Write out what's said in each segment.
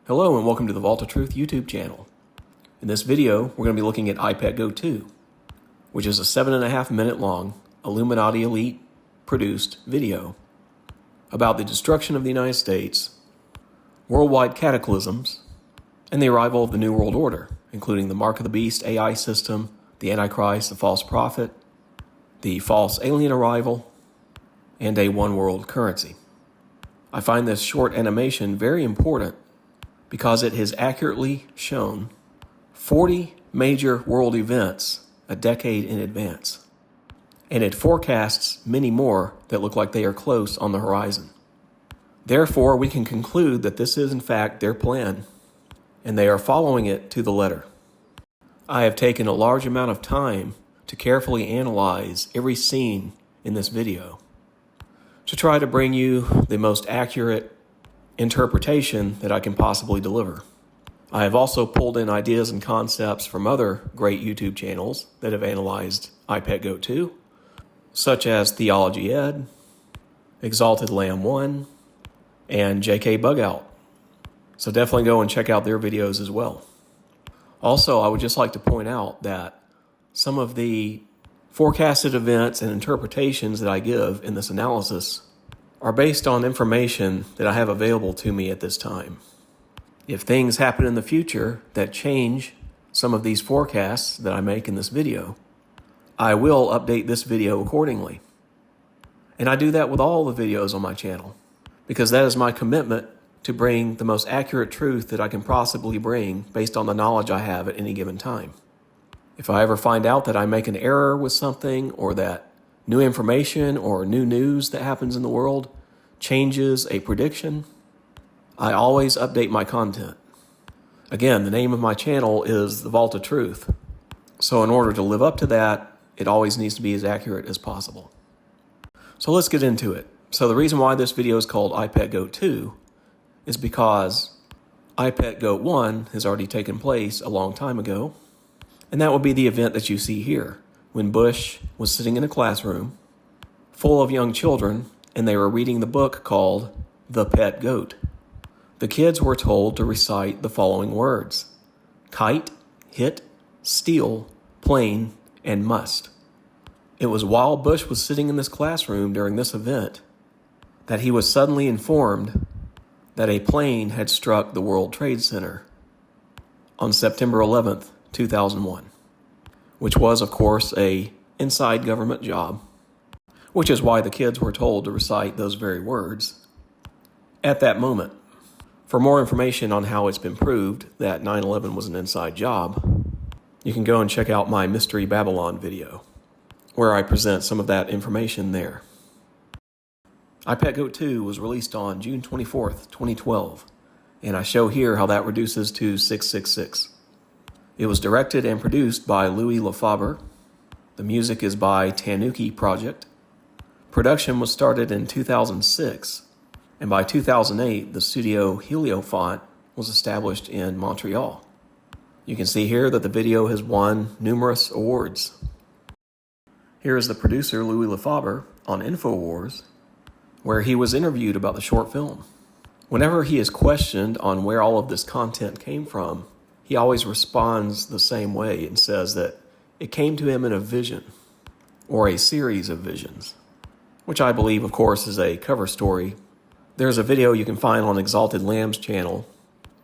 Hello and welcome to the Vault of Truth YouTube channel. In this video, we're going to be looking at iPet Go 2, which is a 7.5 minute long Illuminati Elite produced video about the destruction of the United States, worldwide cataclysms, and the arrival of the New World Order, including the Mark of the Beast AI system, the Antichrist, the false prophet, the false alien arrival, and a one world currency. I find this short animation very important because it has accurately shown 40 major world events a decade in advance, and it forecasts many more that look like they are close on the horizon. Therefore, we can conclude that this is in fact their plan, and they are following it to the letter. I have taken a large amount of time to carefully analyze every scene in this video to try to bring you the most accurate interpretation that I can possibly deliver. I have also pulled in ideas and concepts from other great YouTube channels that have analyzed iPet Go 2, such as Theology Ed, Exalted Lamb 1, and JK Bugout. So definitely go and check out their videos as well. Also, I would just like to point out that some of the forecasted events and interpretations that I give in this analysis are based on information that I have available to me at this time. If things happen in the future that change some of these forecasts that I make in this video, I will update this video accordingly. And I do that with all the videos on my channel, because that is my commitment to bring the most accurate truth that I can possibly bring based on the knowledge I have at any given time. If I ever find out that I make an error with something, or that new information or new news that happens in the world changes a prediction, I always update my content. Again, the name of my channel is The Vault of Truth. So in order to live up to that, it always needs to be as accurate as possible. So let's get into it. So the reason why this video is called iPet Go 2 is because iPet Go 1 has already taken place a long time ago. And that would be the event that you see here, when Bush was sitting in a classroom full of young children, and they were reading the book called The Pet Goat. The kids were told to recite the following words: kite, hit, steal, plane, and must. It was while Bush was sitting in this classroom during this event that he was suddenly informed that a plane had struck the World Trade Center on September 11th, 2001, which was, of course, a inside government job, which is why the kids were told to recite those very words at that moment. For more information on how it's been proved that 9/11 was an inside job, you can go and check out my Mystery Babylon video, where I present some of that information there. iPet Go 2 was released on June 24th, 2012, and I show here how that reduces to 666. It was directed and produced by Louis Lefebvre. The music is by Tanuki Project. Production was started in 2006, and by 2008, the studio Heliofont was established in Montreal. You can see here that the video has won numerous awards. Here is the producer, Louis Lefebvre, on InfoWars, where he was interviewed about the short film. Whenever he is questioned on where all of this content came from, he always responds the same way and says that it came to him in a vision, or a series of visions, which I believe, of course, is a cover story. There's a video you can find on Exalted Lamb's channel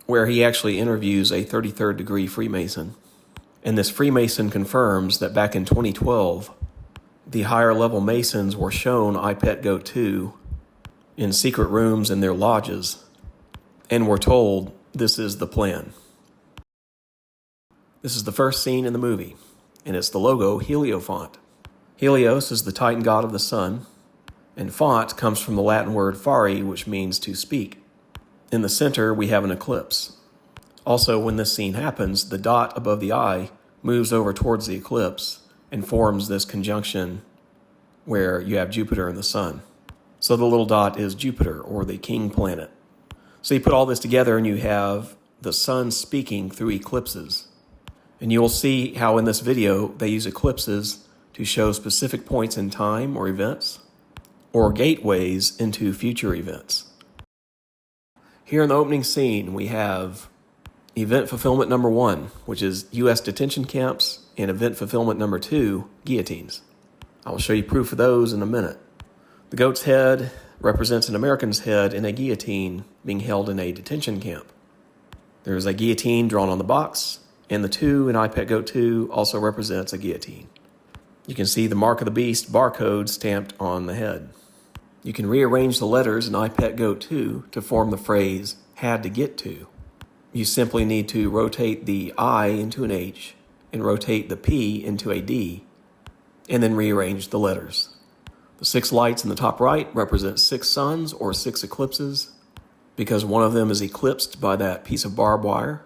where he actually interviews a 33rd degree Freemason. And this Freemason confirms that back in 2012, the higher level Masons were shown iPet Go 2 in secret rooms in their lodges and were told, this is the plan. This is the first scene in the movie, and it's the logo Heliofont. Helios is the Titan god of the sun, and font comes from the Latin word fari, which means to speak. In the center, we have an eclipse. Also, when this scene happens, the dot above the eye moves over towards the eclipse and forms this conjunction where you have Jupiter and the sun. So the little dot is Jupiter, or the king planet. So you put all this together and you have the sun speaking through eclipses. And you will see how in this video they use eclipses to show specific points in time or events, or gateways into future events. Here in the opening scene, we have event fulfillment number 1, which is U.S. detention camps, and event fulfillment number 2, guillotines. I will show you proof of those in a minute. The goat's head represents an American's head in a guillotine being held in a detention camp. There is a guillotine drawn on the box, and the 2 in iPetGoat 2 also represents a guillotine. You can see the Mark of the Beast barcode stamped on the head. You can rearrange the letters in iPetGoat 2 to form the phrase, had to get to. You simply need to rotate the I into an H and rotate the P into a D, and then rearrange the letters. The 6 lights in the top right represent 6 suns or 6 eclipses, because one of them is eclipsed by that piece of barbed wire.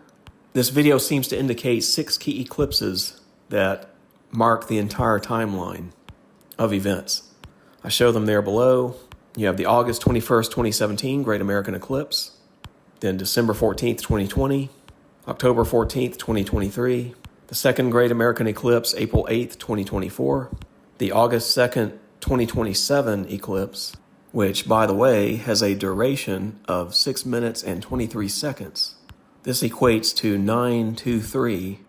This video seems to indicate 6 key eclipses that mark the entire timeline of events. I show them there below. You have the August 21st, 2017 Great American Eclipse, then December 14th, 2020, October 14th, 2023, the Second Great American Eclipse, April 8th, 2024, the August 2nd, 2027 eclipse, which, by the way, has a duration of 6 minutes and 23 seconds. This equates to 923,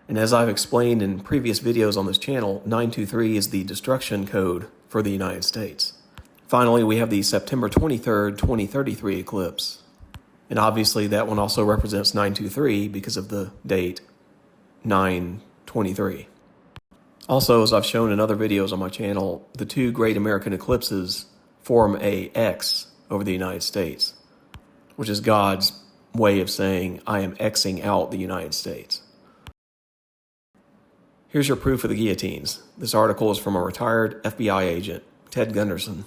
and as I've explained in previous videos on this channel, 923 is the destruction code for the United States. Finally, we have the September 23rd, 2033 eclipse, and obviously that one also represents 923 because of the date 923. Also, as I've shown in other videos on my channel, the 2 Great American Eclipses form a X over the United States, which is God's way of saying, I am Xing out the United States. Here's your proof of the guillotines. This article is from a retired FBI agent, Ted Gunderson.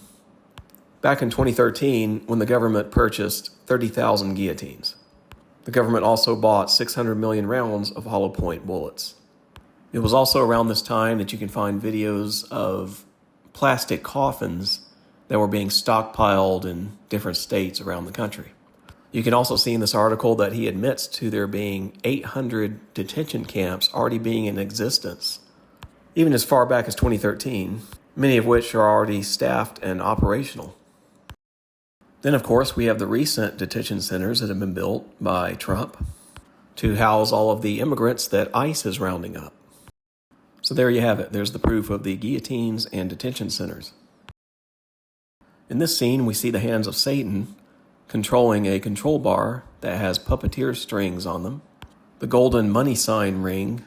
Back in 2013, when the government purchased 30,000 guillotines, the government also bought 600 million rounds of hollow point bullets. It was also around this time that you can find videos of plastic coffins that were being stockpiled in different states around the country. You can also see in this article that he admits to there being 800 detention camps already being in existence, even as far back as 2013, many of which are already staffed and operational. Then, of course, we have the recent detention centers that have been built by Trump to house all of the immigrants that ICE is rounding up. So there you have it. There's the proof of the guillotines and detention centers. In this scene, we see the hands of Satan controlling a control bar that has puppeteer strings on them. The golden money sign ring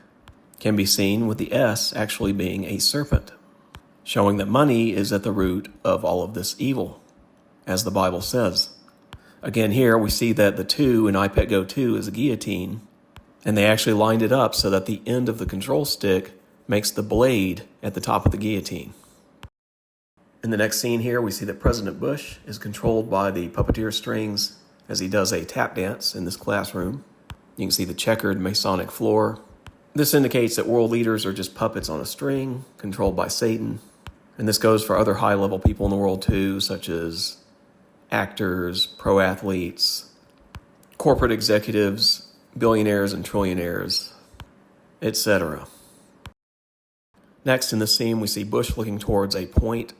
can be seen with the S actually being a serpent, showing that money is at the root of all of this evil, as the Bible says. Again, here we see that the 2 in iPetGoat 2 is a guillotine, and they actually lined it up so that the end of the control stick makes the blade at the top of the guillotine. In the next scene here, we see that President Bush is controlled by the puppeteer strings as he does a tap dance in this classroom. You can see the checkered Masonic floor. This indicates that world leaders are just puppets on a string, controlled by Satan. And this goes for other high-level people in the world too, such as actors, pro athletes, corporate executives, billionaires and trillionaires, etc. Next in this scene, we see Bush looking towards a point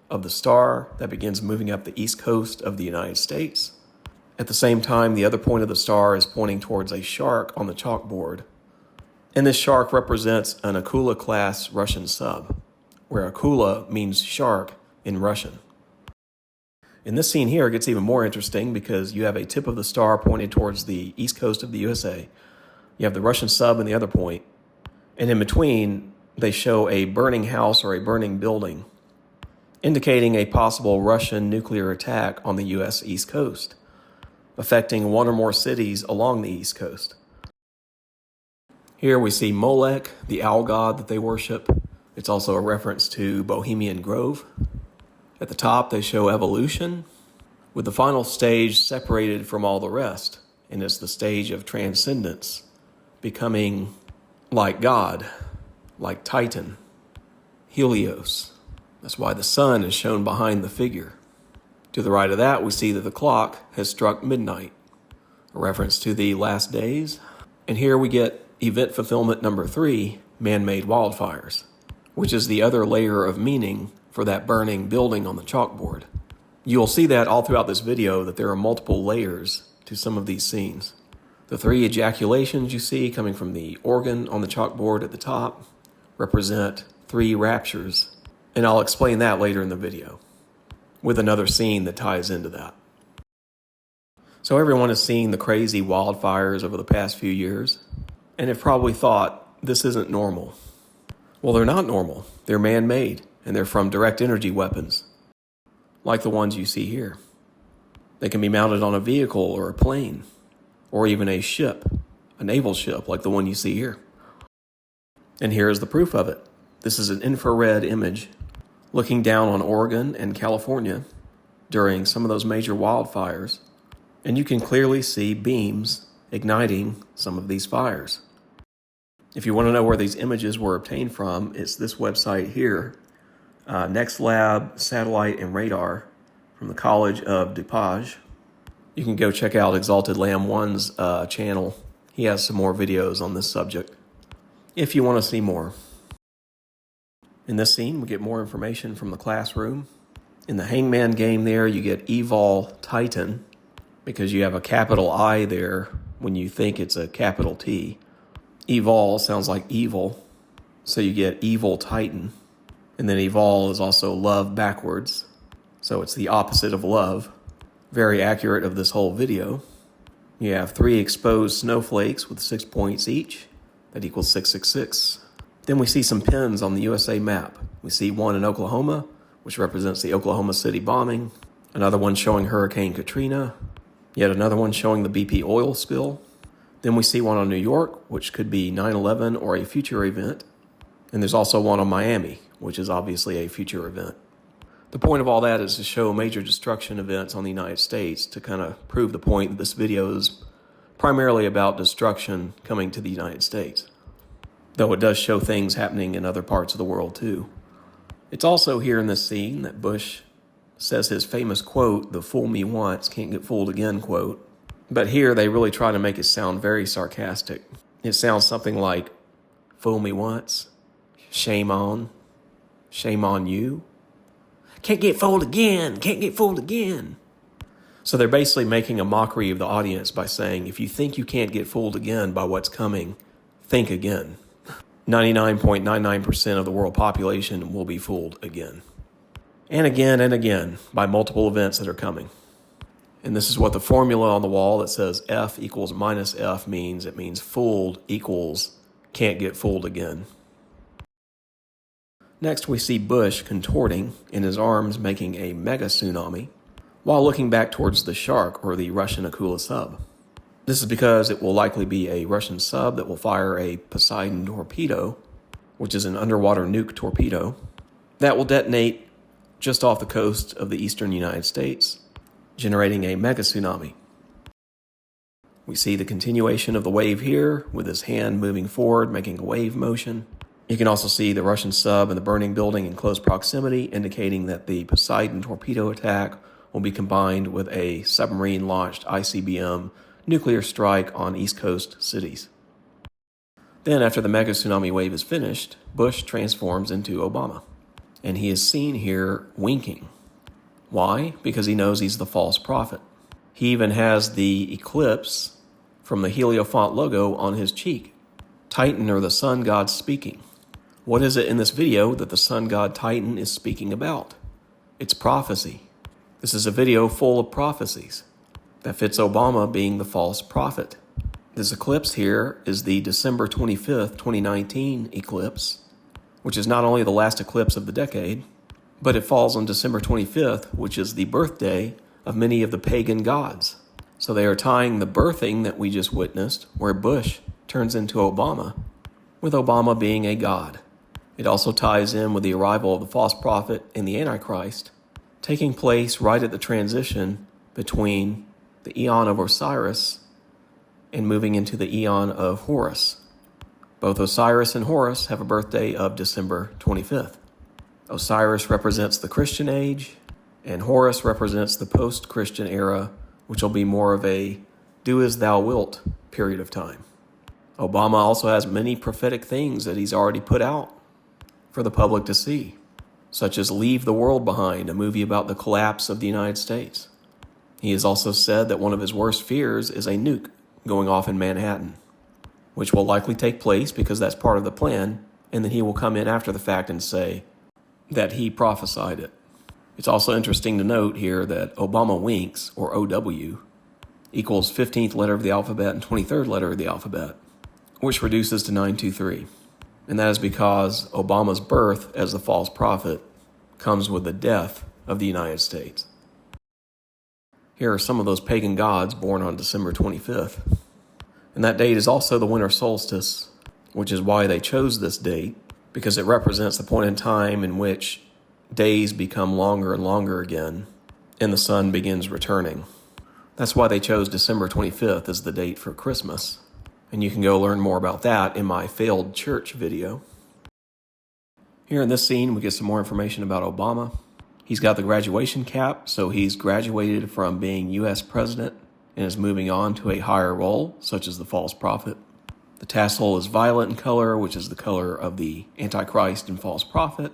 of the star that begins moving up the east coast of the United States. At the same time, the other point of the star is pointing towards a shark on the chalkboard. And this shark represents an Akula-class Russian sub, where Akula means shark in Russian. In this scene here, it gets even more interesting because you have a tip of the star pointed towards the east coast of the USA. You have the Russian sub and the other point, and in between, they show a burning house or a burning building, indicating a possible Russian nuclear attack on the U.S. East Coast, affecting one or more cities along the East Coast. Here we see Molech, the owl god that they worship. It's also a reference to Bohemian Grove. At the top, they show evolution, with the final stage separated from all the rest, and it's the stage of transcendence, becoming like God, like Titan, Helios. That's why the sun is shown behind the figure. To the right of that, we see that the clock has struck midnight, a reference to the last days. And here we get event fulfillment number 3, man-made wildfires, which is the other layer of meaning for that burning building on the chalkboard. You'll see that all throughout this video that there are multiple layers to some of these scenes. The 3 ejaculations you see coming from the organ on the chalkboard at the top represent 3 raptures, and I'll explain that later in the video, with another scene that ties into that. So everyone has seen the crazy wildfires over the past few years, and have probably thought, this isn't normal. Well, they're not normal. They're man-made, and they're from direct energy weapons, like the ones you see here. They can be mounted on a vehicle or a plane, or even a ship, a naval ship like the one you see here. And here is the proof of it. This is an infrared image looking down on Oregon and California during some of those major wildfires, and you can clearly see beams igniting some of these fires. If you want to know where these images were obtained from, it's this website here, NextLab Satellite and Radar from the College of DuPage. You can go check out Exalted Lamb 1's channel. He has some more videos on this subject if you want to see more. In this scene, we get more information from the classroom. In the hangman game there, you get Evol Titan, because you have a capital I there when you think it's a capital T. Evol sounds like evil, so you get Evil Titan. And then Evol is also love backwards, so it's the opposite of love. Very accurate of this whole video. You have 3 exposed snowflakes with 6 points each. That equals 666. Then we see some pins on the USA map. We see one in Oklahoma, which represents the Oklahoma City bombing. Another one showing Hurricane Katrina. Yet another one showing the BP oil spill. Then we see one on New York, which could be 9/11 or a future event. And there's also one on Miami, which is obviously a future event. The point of all that is to show major destruction events on the United States to kind of prove the point that this video is primarily about destruction coming to the United States. Though it does show things happening in other parts of the world too. It's also here in this scene that Bush says his famous quote, the "fool me once, can't get fooled again" quote. But here they really try to make it sound very sarcastic. It sounds something like, "Fool me once, shame on you. Can't get fooled again, can't get fooled again." So they're basically making a mockery of the audience by saying, if you think you can't get fooled again by what's coming, think again. 99.99% of the world population will be fooled again. And again by multiple events that are coming. And this is what the formula on the wall that says F equals minus F means. It means fooled equals can't get fooled again. Next, we see Bush contorting in his arms, making a mega tsunami, while looking back towards the Shark, or the Russian Akula sub. This is because it will likely be a Russian sub that will fire a Poseidon torpedo, which is an underwater nuke torpedo, that will detonate just off the coast of the eastern United States, generating a mega tsunami. We see the continuation of the wave here, with his hand moving forward, making a wave motion. You can also see the Russian sub and the burning building in close proximity, indicating that the Poseidon torpedo attack will be combined with a submarine-launched ICBM nuclear strike on East Coast cities. Then, after the mega tsunami wave is finished, Bush transforms into Obama. And he is seen here winking. Why? Because he knows he's the false prophet. He even has the eclipse from the Heliofont logo on his cheek. Titan, or the sun god, speaking. What is it in this video that the sun god Titan is speaking about? It's prophecy. This is a video full of prophecies that fits Obama being the false prophet. This eclipse here is the December 25th, 2019 eclipse, which is not only the last eclipse of the decade, but it falls on December 25th, which is the birthday of many of the pagan gods. So they are tying the birthing that we just witnessed, where Bush turns into Obama, with Obama being a god. It also ties in with the arrival of the false prophet and the Antichrist, taking place right at the transition between the Eon of Osiris and moving into the Eon of Horus. Both Osiris and Horus have a birthday of December 25th. Osiris represents the Christian age, and Horus represents the post-Christian era, which will be more of a do as thou wilt period of time. Obama also has many prophetic things that he's already put out for the public to see, such as Leave the World Behind, a movie about the collapse of the United States. He has also said that one of his worst fears is a nuke going off in Manhattan, which will likely take place because that's part of the plan, and then he will come in after the fact and say that he prophesied it. It's also interesting to note here that Obama winks, or OW, equals 15th letter of the alphabet and 23rd letter of the alphabet, which reduces to 923. And that is because Obama's birth as the false prophet comes with the death of the United States. Here are some of those pagan gods born on December 25th. And that date is also the winter solstice, which is why they chose this date, because it represents the point in time in which days become longer and longer again, and the sun begins returning. That's why they chose December 25th as the date for Christmas. And you can go learn more about that in my failed church video. Here in this scene, we get some more information about Obama. He's got the graduation cap, so he's graduated from being U.S. president and is moving on to a higher role, such as the false prophet. The tassel is violet in color, which is the color of the Antichrist and false prophet,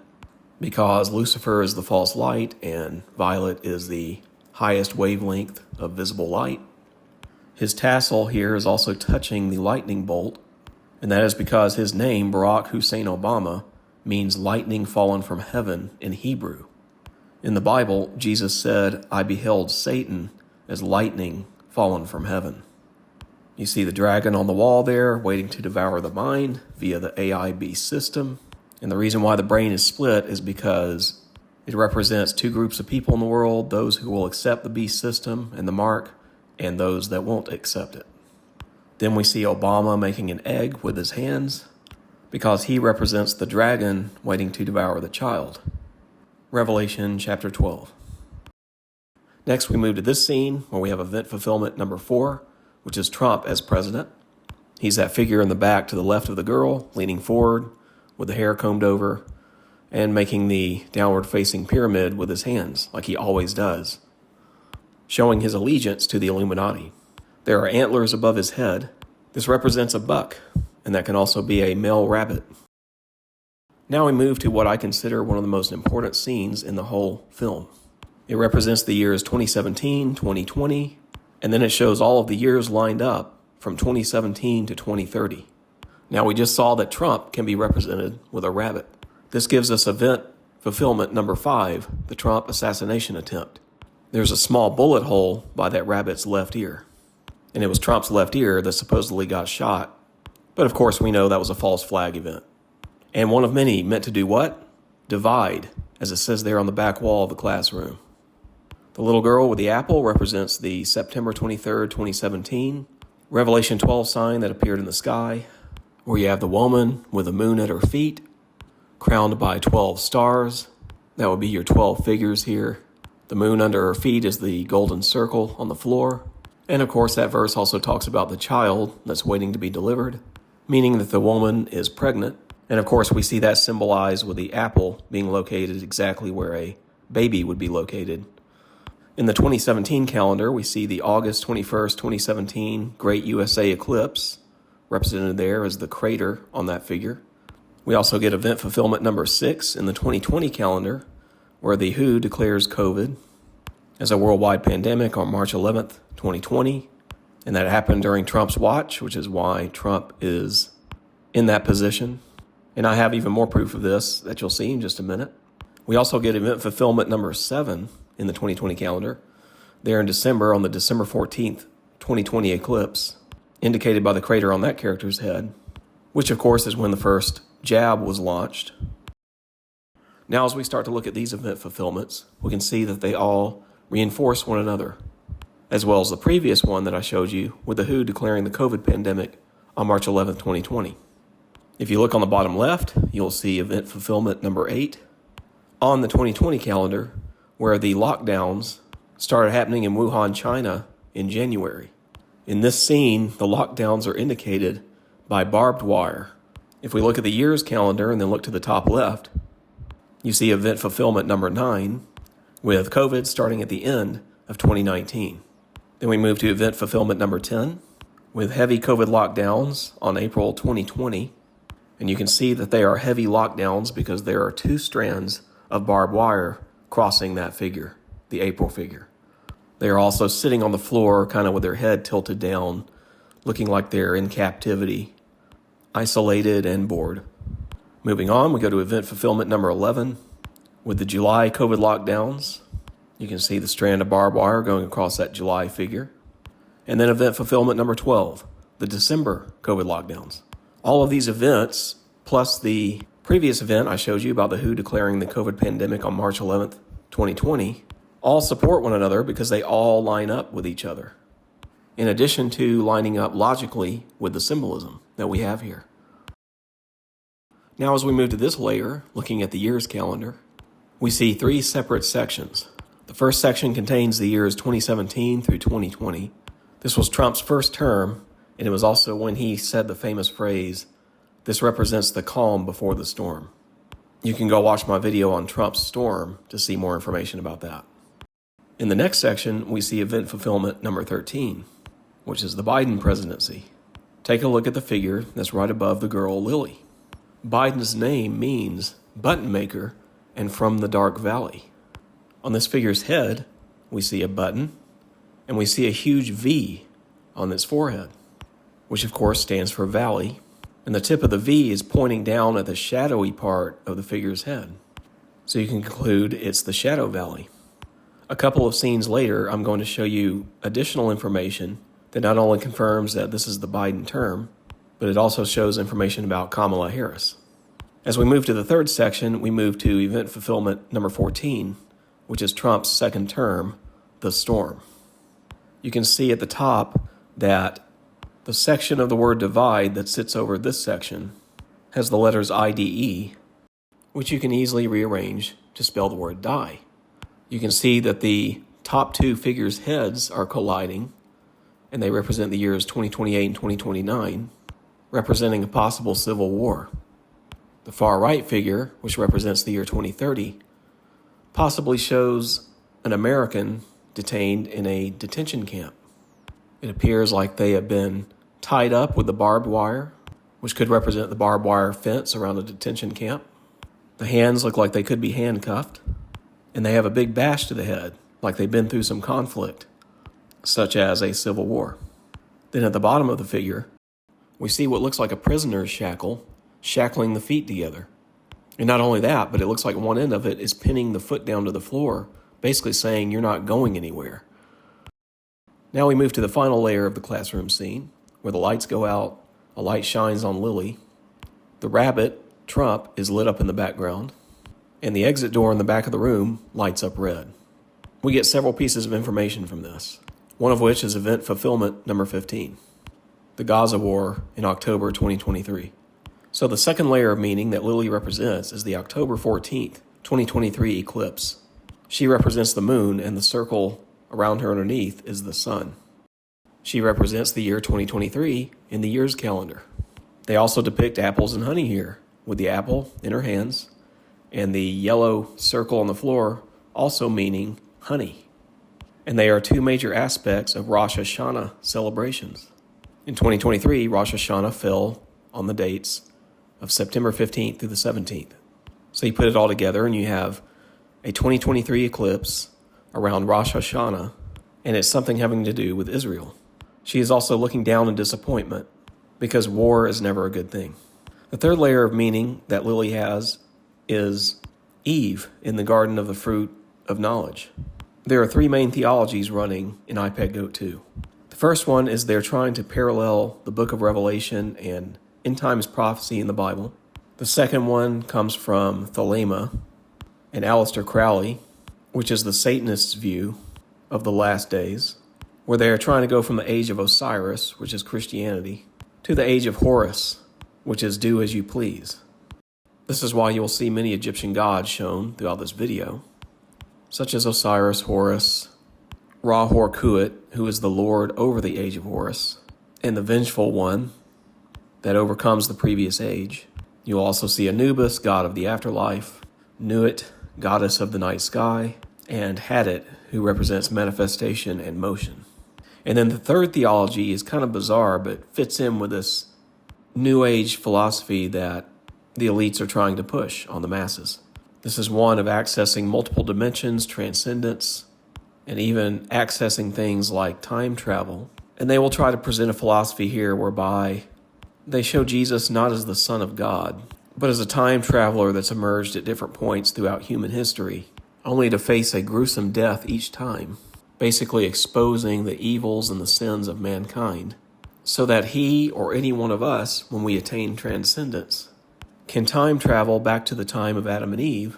because Lucifer is the false light and violet is the highest wavelength of visible light. His tassel here is also touching the lightning bolt, and that is because his name, Barack Hussein Obama, means lightning fallen from heaven in Hebrew. In the Bible, Jesus said, "I beheld Satan as lightning fallen from heaven." You see the dragon on the wall there waiting to devour the mind via the AI beast system. And the reason why the brain is split is because it represents two groups of people in the world, those who will accept the beast system and the mark, and those that won't accept it. Then we see Obama making an egg with his hands because he represents the dragon waiting to devour the child. Revelation chapter 12. Next, we move to this scene where we have event fulfillment number 4, which is Trump as president. He's that figure in the back to the left of the girl, leaning forward with the hair combed over and making the downward-facing pyramid with his hands, like he always does, showing his allegiance to the Illuminati. There are antlers above his head. This represents a buck, and that can also be a male rabbit. Now we move to what I consider one of the most important scenes in the whole film. It represents the years 2017, 2020, and then it shows all of the years lined up from 2017 to 2030. Now we just saw that Trump can be represented with a rabbit. This gives us event fulfillment number 5, the Trump assassination attempt. There's a small bullet hole by that rabbit's left ear, and it was Trump's left ear that supposedly got shot. But of course we know that was a false flag event. And one of many meant to do what? Divide, as it says there on the back wall of the classroom. The little girl with the apple represents the September 23rd, 2017 Revelation 12 sign that appeared in the sky, where you have the woman with the moon at her feet, crowned by 12 stars. That would be your 12 figures here. The moon under her feet is the golden circle on the floor. And of course, that verse also talks about the child that's waiting to be delivered, meaning that the woman is pregnant. And of course, we see that symbolized with the apple being located exactly where a baby would be located. In the 2017 calendar, we see the August 21st, 2017 Great USA Eclipse, represented there as the crater on that figure. We also get event fulfillment number 6 in the 2020 calendar, where the WHO declares COVID as a worldwide pandemic on March 11th, 2020. And that happened during Trump's watch, which is why Trump is in that position. And I have even more proof of this that you'll see in just a minute. We also get event fulfillment number 7 in the 2020 calendar, there in December on the December 14th, 2020 eclipse, indicated by the crater on that character's head, which of course is when the first jab was launched. Now as we start to look at these event fulfillments, we can see that they all reinforce one another, as well as the previous one that I showed you with the WHO declaring the COVID pandemic on March 11th, 2020. If you look on the bottom left, you'll see event fulfillment number 8 on the 2020 calendar, where the lockdowns started happening in Wuhan, China in January. In this scene, the lockdowns are indicated by barbed wire. If we look at the year's calendar and then look to the top left, you see event fulfillment number 9 with COVID starting at the end of 2019. Then we move to event fulfillment number 10 with heavy COVID lockdowns on April 2020. And you can see that they are heavy lockdowns because there are 2 strands of barbed wire crossing that figure, the April figure. They are also sitting on the floor, kind of with their head tilted down, looking like they're in captivity, isolated and bored. Moving on, we go to event fulfillment number 11. With the July COVID lockdowns, you can see the strand of barbed wire going across that July figure. And then event fulfillment number 12, the December COVID lockdowns. All of these events, plus the previous event I showed you about the WHO declaring the COVID pandemic on March 11th, 2020, all support one another because they all line up with each other, in addition to lining up logically with the symbolism that we have here. Now, as we move to this layer, looking at the year's calendar, we see 3 separate sections. The first section contains the years 2017 through 2020. This was Trump's first term, and it was also when he said the famous phrase, "This represents the calm before the storm." You can go watch my video on Trump's storm to see more information about that. In the next section, we see event fulfillment number 13, which is the Biden presidency. Take a look at the figure that's right above the girl Lily. Biden's name means button maker and from the dark valley. On this figure's head, we see a button, and we see a huge V on its forehead, which of course stands for valley, and the tip of the V is pointing down at the shadowy part of the figure's head. So you can conclude it's the shadow valley. A couple of scenes later, I'm going to show you additional information that not only confirms that this is the Biden term, but it also shows information about Kamala Harris. As we move to the third section, we move to event fulfillment number 14, which is Trump's second term, the storm. You can see at the top that the section of the word divide that sits over this section has the letters IDE, which you can easily rearrange to spell the word die. You can see that the top 2 figures' heads are colliding, and they represent the years 2028 and 2029, representing a possible civil war. The far right figure, which represents the year 2030, possibly shows an American detained in a detention camp. It appears like they have been tied up with the barbed wire, which could represent the barbed wire fence around a detention camp. The hands look like they could be handcuffed, and they have a big bash to the head, like they've been through some conflict, such as a civil war. Then at the bottom of the figure, we see what looks like a prisoner's shackle, shackling the feet together. And not only that, but it looks like one end of it is pinning the foot down to the floor, basically saying you're not going anywhere. Now we move to the final layer of the classroom scene, where the lights go out, a light shines on Lily. The rabbit, Trump, is lit up in the background, and the exit door in the back of the room lights up red. We get several pieces of information from this, one of which is event fulfillment number 15, the Gaza War in October 2023. So the second layer of meaning that Lily represents is the October 14th, 2023 eclipse. She represents the moon, and the circle around her underneath is the sun. She represents the year 2023 in the year's calendar. They also depict apples and honey here, with the apple in her hands, and the yellow circle on the floor also meaning honey. And they are 2 major aspects of Rosh Hashanah celebrations. In 2023, Rosh Hashanah fell on the dates of September 15th through the 17th. So you put it all together and you have a 2023 eclipse around Rosh Hashanah, and it's something having to do with Israel. She is also looking down in disappointment because war is never a good thing. The third layer of meaning that Lily has is Eve in the Garden of the Fruit of Knowledge. There are 3 main theologies running in iPad Goat 2. The first one is they're trying to parallel the book of Revelation and end times prophecy in the Bible. The second one comes from Thelema and Aleister Crowley, which is the Satanist's view of the last days, where they are trying to go from the age of Osiris, which is Christianity, to the age of Horus, which is do as you please. This is why you'll see many Egyptian gods shown throughout this video, such as Osiris, Horus, Ra-Hor-Khuit, who is the lord over the age of Horus, and the vengeful one that overcomes the previous age. You'll also see Anubis, god of the afterlife, Nuit, goddess of the night sky, and Hadit, who represents manifestation and motion. And then the third theology is kind of bizarre, but fits in with this New Age philosophy that the elites are trying to push on the masses. This is one of accessing multiple dimensions, transcendence, and even accessing things like time travel. And they will try to present a philosophy here whereby they show Jesus not as the Son of God, but as a time traveler that's emerged at different points throughout human history, only to face a gruesome death each time, basically exposing the evils and the sins of mankind, so that he or any one of us, when we attain transcendence, can time travel back to the time of Adam and Eve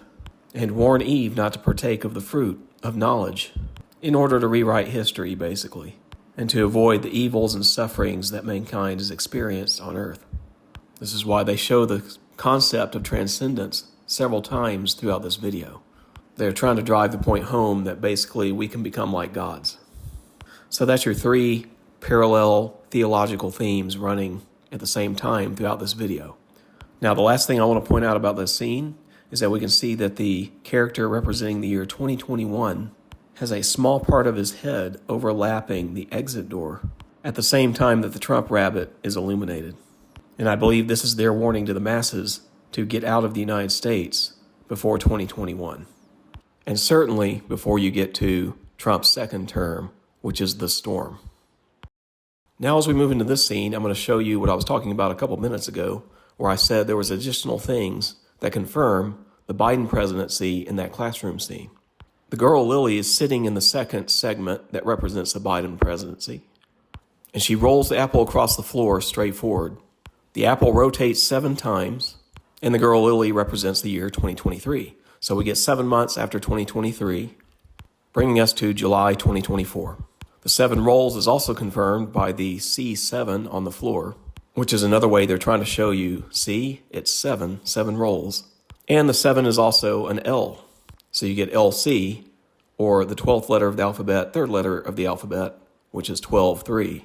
and warn Eve not to partake of the fruit of knowledge in order to rewrite history, basically, and to avoid the evils and sufferings that mankind has experienced on earth. This is why they show the concept of transcendence several times throughout this video. They're trying to drive the point home that basically we can become like gods. So that's your 3 parallel theological themes running at the same time throughout this video. Now, the last thing I want to point out about this scene is that we can see that the character representing the year 2021 has a small part of his head overlapping the exit door at the same time that the Trump rabbit is illuminated. And I believe this is their warning to the masses to get out of the United States before 2021. And certainly before you get to Trump's second term, which is the storm. Now, as we move into this scene, I'm going to show you what I was talking about a couple minutes ago, where I said there was additional things that confirm the Biden presidency in that classroom scene. The girl Lily is sitting in the second segment that represents the Biden presidency, and she rolls the apple across the floor straight forward. The apple rotates 7 times, and the girl Lily represents the year 2023. So we get 7 months after 2023, bringing us to July 2024. The 7 rolls is also confirmed by the C7 on the floor, which is another way they're trying to show you, see, it's 7 rolls. And the 7 is also an L. So you get LC, or the 12th letter of the alphabet, 3rd letter of the alphabet, which is 12-3,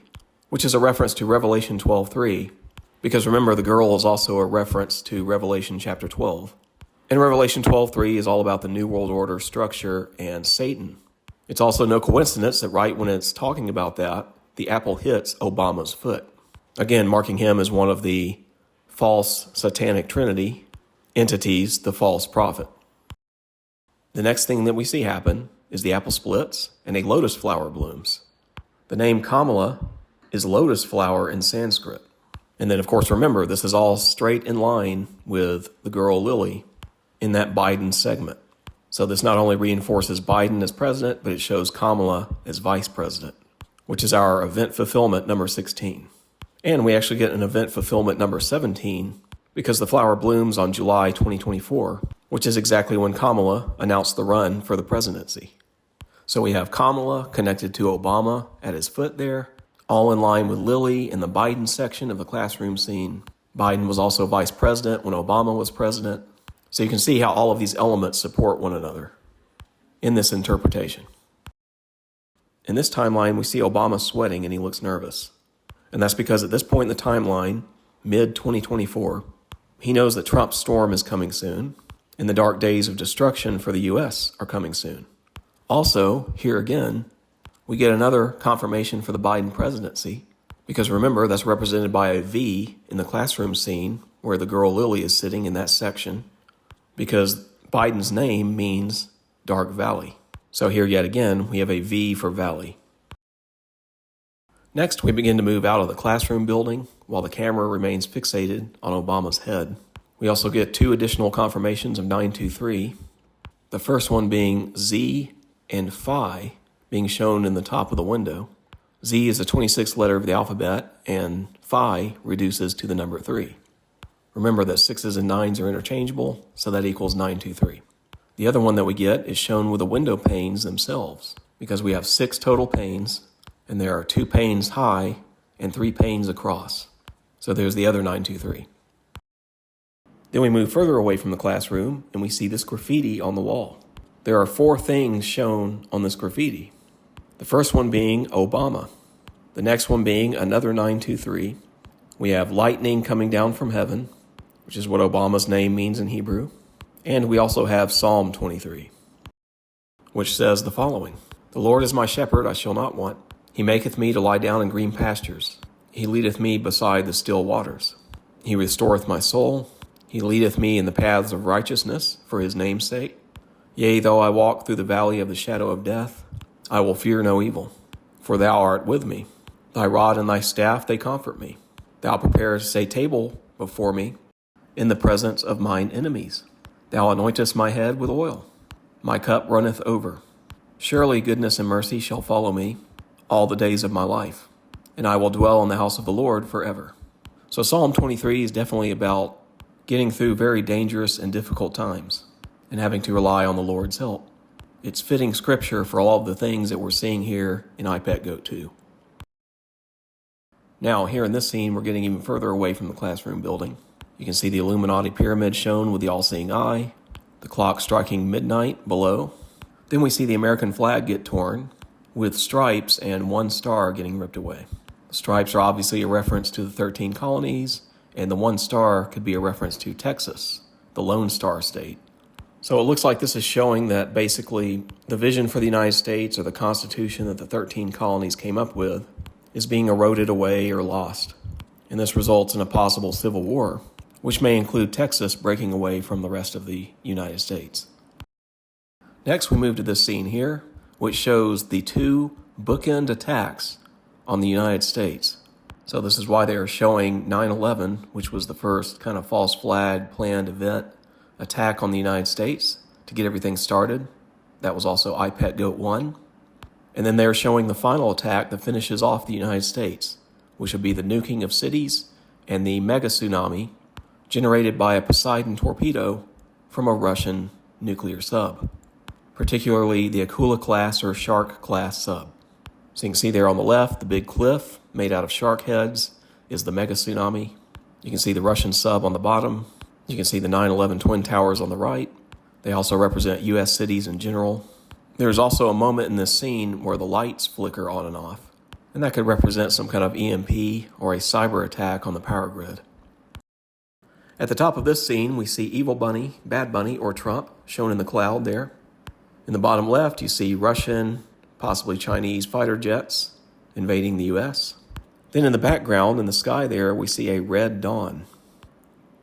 which is a reference to Revelation 12:3, because remember, the girl is also a reference to Revelation chapter 12. And Revelation 12:3 is all about the New World Order structure and Satan. It's also no coincidence that right when it's talking about that, the apple hits Obama's foot. Again, marking him as one of the false satanic trinity entities, the false prophet. The next thing that we see happen is the apple splits and a lotus flower blooms. The name Kamala is lotus flower in Sanskrit. And then, of course, remember, this is all straight in line with the girl Lily in that Biden segment. So this not only reinforces Biden as president, but it shows Kamala as vice president, which is our event fulfillment number 16. And we actually get an event fulfillment number 17 because the flower blooms on July 2024, which is exactly when Kamala announced the run for the presidency. So we have Kamala connected to Obama at his foot there, all in line with Lily in the Biden section of the classroom scene. Biden was also vice president when Obama was president. So you can see how all of these elements support one another in this interpretation. In this timeline, we see Obama sweating and he looks nervous. And that's because at this point in the timeline, mid-2024, he knows that Trump's storm is coming soon, and the dark days of destruction for the U.S. are coming soon. Also, here again, we get another confirmation for the Biden presidency, because remember, that's represented by a V in the classroom scene where the girl Lily is sitting in that section, because Biden's name means dark valley. So here yet again, we have a V for valley. Next, we begin to move out of the classroom building while the camera remains fixated on Obama's head. We also get 2 additional confirmations of 923, the first one being Z and Phi being shown in the top of the window. Z is the 26th letter of the alphabet, and Phi reduces to the number 3. Remember that 6s and 9s are interchangeable, so that equals 923. The other one that we get is shown with the window panes themselves, because we have 6 total panes, and there are 2 panes high and 3 panes across. So there's the other 923. Then we move further away from the classroom, and we see this graffiti on the wall. There are 4 things shown on this graffiti. The first one being Obama. The next one being another 923. We have lightning coming down from heaven, which is what Obama's name means in Hebrew. And we also have Psalm 23, which says the following: "The Lord is my shepherd, I shall not want. He maketh me to lie down in green pastures. He leadeth me beside the still waters. He restoreth my soul. He leadeth me in the paths of righteousness for his name's sake. Yea, though I walk through the valley of the shadow of death, I will fear no evil, for thou art with me. Thy rod and thy staff, they comfort me. Thou preparest a table before me in the presence of mine enemies. Thou anointest my head with oil. My cup runneth over. Surely goodness and mercy shall follow me all the days of my life, and I will dwell in the house of the Lord forever. So Psalm 23 is definitely about getting through very dangerous and difficult times and having to rely on the Lord's help. It's fitting scripture for all of the things that we're seeing here in iPet Goat 2. Now, here in this scene, we're getting even further away from the classroom building. You can see the Illuminati pyramid shown with the all-seeing eye, the clock striking midnight below. Then we see the American flag get torn, with stripes and one star getting ripped away. The stripes are obviously a reference to the 13 colonies, and the one star could be a reference to Texas, the Lone Star State. So it looks like this is showing that basically the vision for the United States, or the Constitution that the 13 colonies came up with, is being eroded away or lost. And this results in a possible civil war, which may include Texas breaking away from the rest of the United States. Next, we move to this scene here, which shows the two bookend attacks on the United States. So this is why they are showing 9/11, which was the first kind of false flag planned event attack on the United States to get everything started. That was also iPet Goat 1. And then they're showing the final attack that finishes off the United States, which would be the nuking of cities and the mega tsunami generated by a Poseidon torpedo from a Russian nuclear sub, particularly the Akula class or Shark class sub. So you can see there on the left, the big cliff made out of shark heads is the mega tsunami. You can see the Russian sub on the bottom. You can see the 9/11 Twin Towers on the right. They also represent U.S. cities in general. There's also a moment in this scene where the lights flicker on and off, and that could represent some kind of EMP or a cyber attack on the power grid. At the top of this scene, we see Evil Bunny, Bad Bunny, or Trump, shown in the cloud there. In the bottom left, you see Russian, possibly Chinese fighter jets invading the U.S. Then in the background, in the sky there, we see a Red Dawn.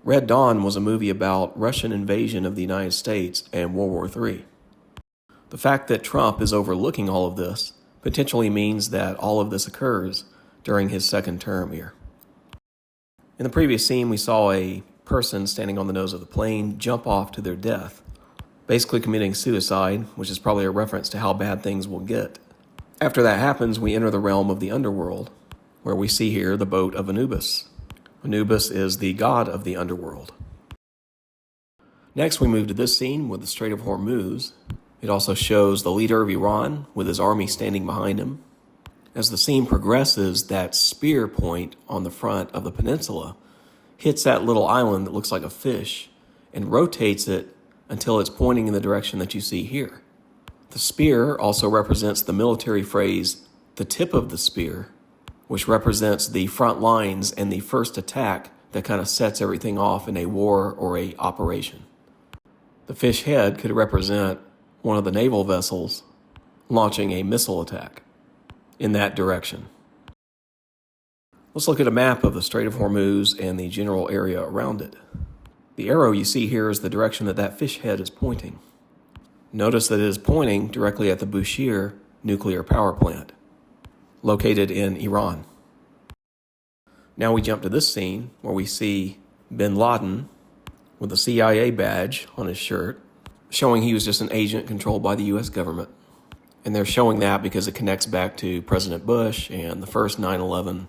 Red Dawn was a movie about Russian invasion of the United States and World War III. The fact that Trump is overlooking all of this potentially means that all of this occurs during his second term here. In the previous scene, we saw a person standing on the nose of the plane jump off to their death, basically committing suicide, which is probably a reference to how bad things will get. After that happens, we enter the realm of the underworld, where we see here the boat of Anubis. Anubis is the god of the underworld. Next, we move to this scene with the Strait of Hormuz. It also shows the leader of Iran with his army standing behind him. As the scene progresses, that spear point on the front of the peninsula hits that little island that looks like a fish and rotates it until it's pointing in the direction that you see here. The spear also represents the military phrase, the tip of the spear, which represents the front lines and the first attack that kind of sets everything off in a war or a operation. The fish head could represent one of the naval vessels launching a missile attack in that direction. Let's look at a map of the Strait of Hormuz and the general area around it. The arrow you see here is the direction that that fish head is pointing. Notice that it is pointing directly at the Bushehr nuclear power plant, located in Iran. Now we jump to this scene where we see bin Laden with a CIA badge on his shirt, showing he was just an agent controlled by the U.S. government. And they're showing that because it connects back to President Bush and the first 9/11,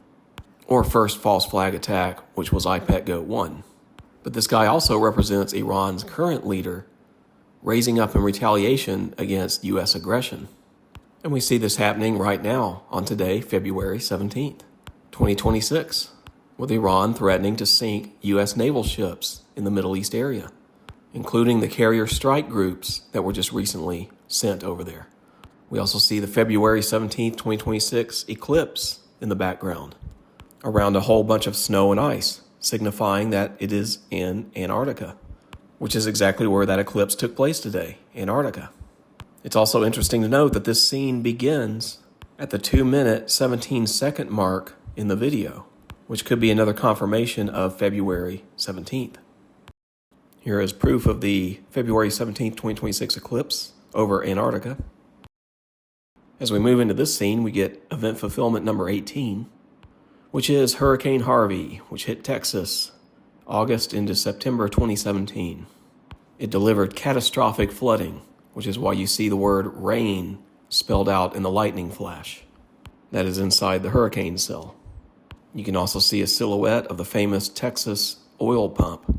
or first false flag attack, which was iPet Goat 1. But this guy also represents Iran's current leader, raising up in retaliation against U.S. aggression. And we see this happening right now on today, February 17th, 2026, with Iran threatening to sink U.S. naval ships in the Middle East area, including the carrier strike groups that were just recently sent over there. We also see the February 17th, 2026 eclipse in the background around a whole bunch of snow and ice, signifying that it is in Antarctica, which is exactly where that eclipse took place today, Antarctica. It's also interesting to note that this scene begins at the 2-minute, 17-second mark in the video, which could be another confirmation of February 17th. Here is proof of the February 17th, 2026 eclipse over Antarctica. As we move into this scene, we get event fulfillment number 18, which is Hurricane Harvey, which hit Texas August into September 2017. It delivered catastrophic flooding, which is why you see the word rain spelled out in the lightning flash. That is inside the hurricane cell. You can also see a silhouette of the famous Texas oil pump.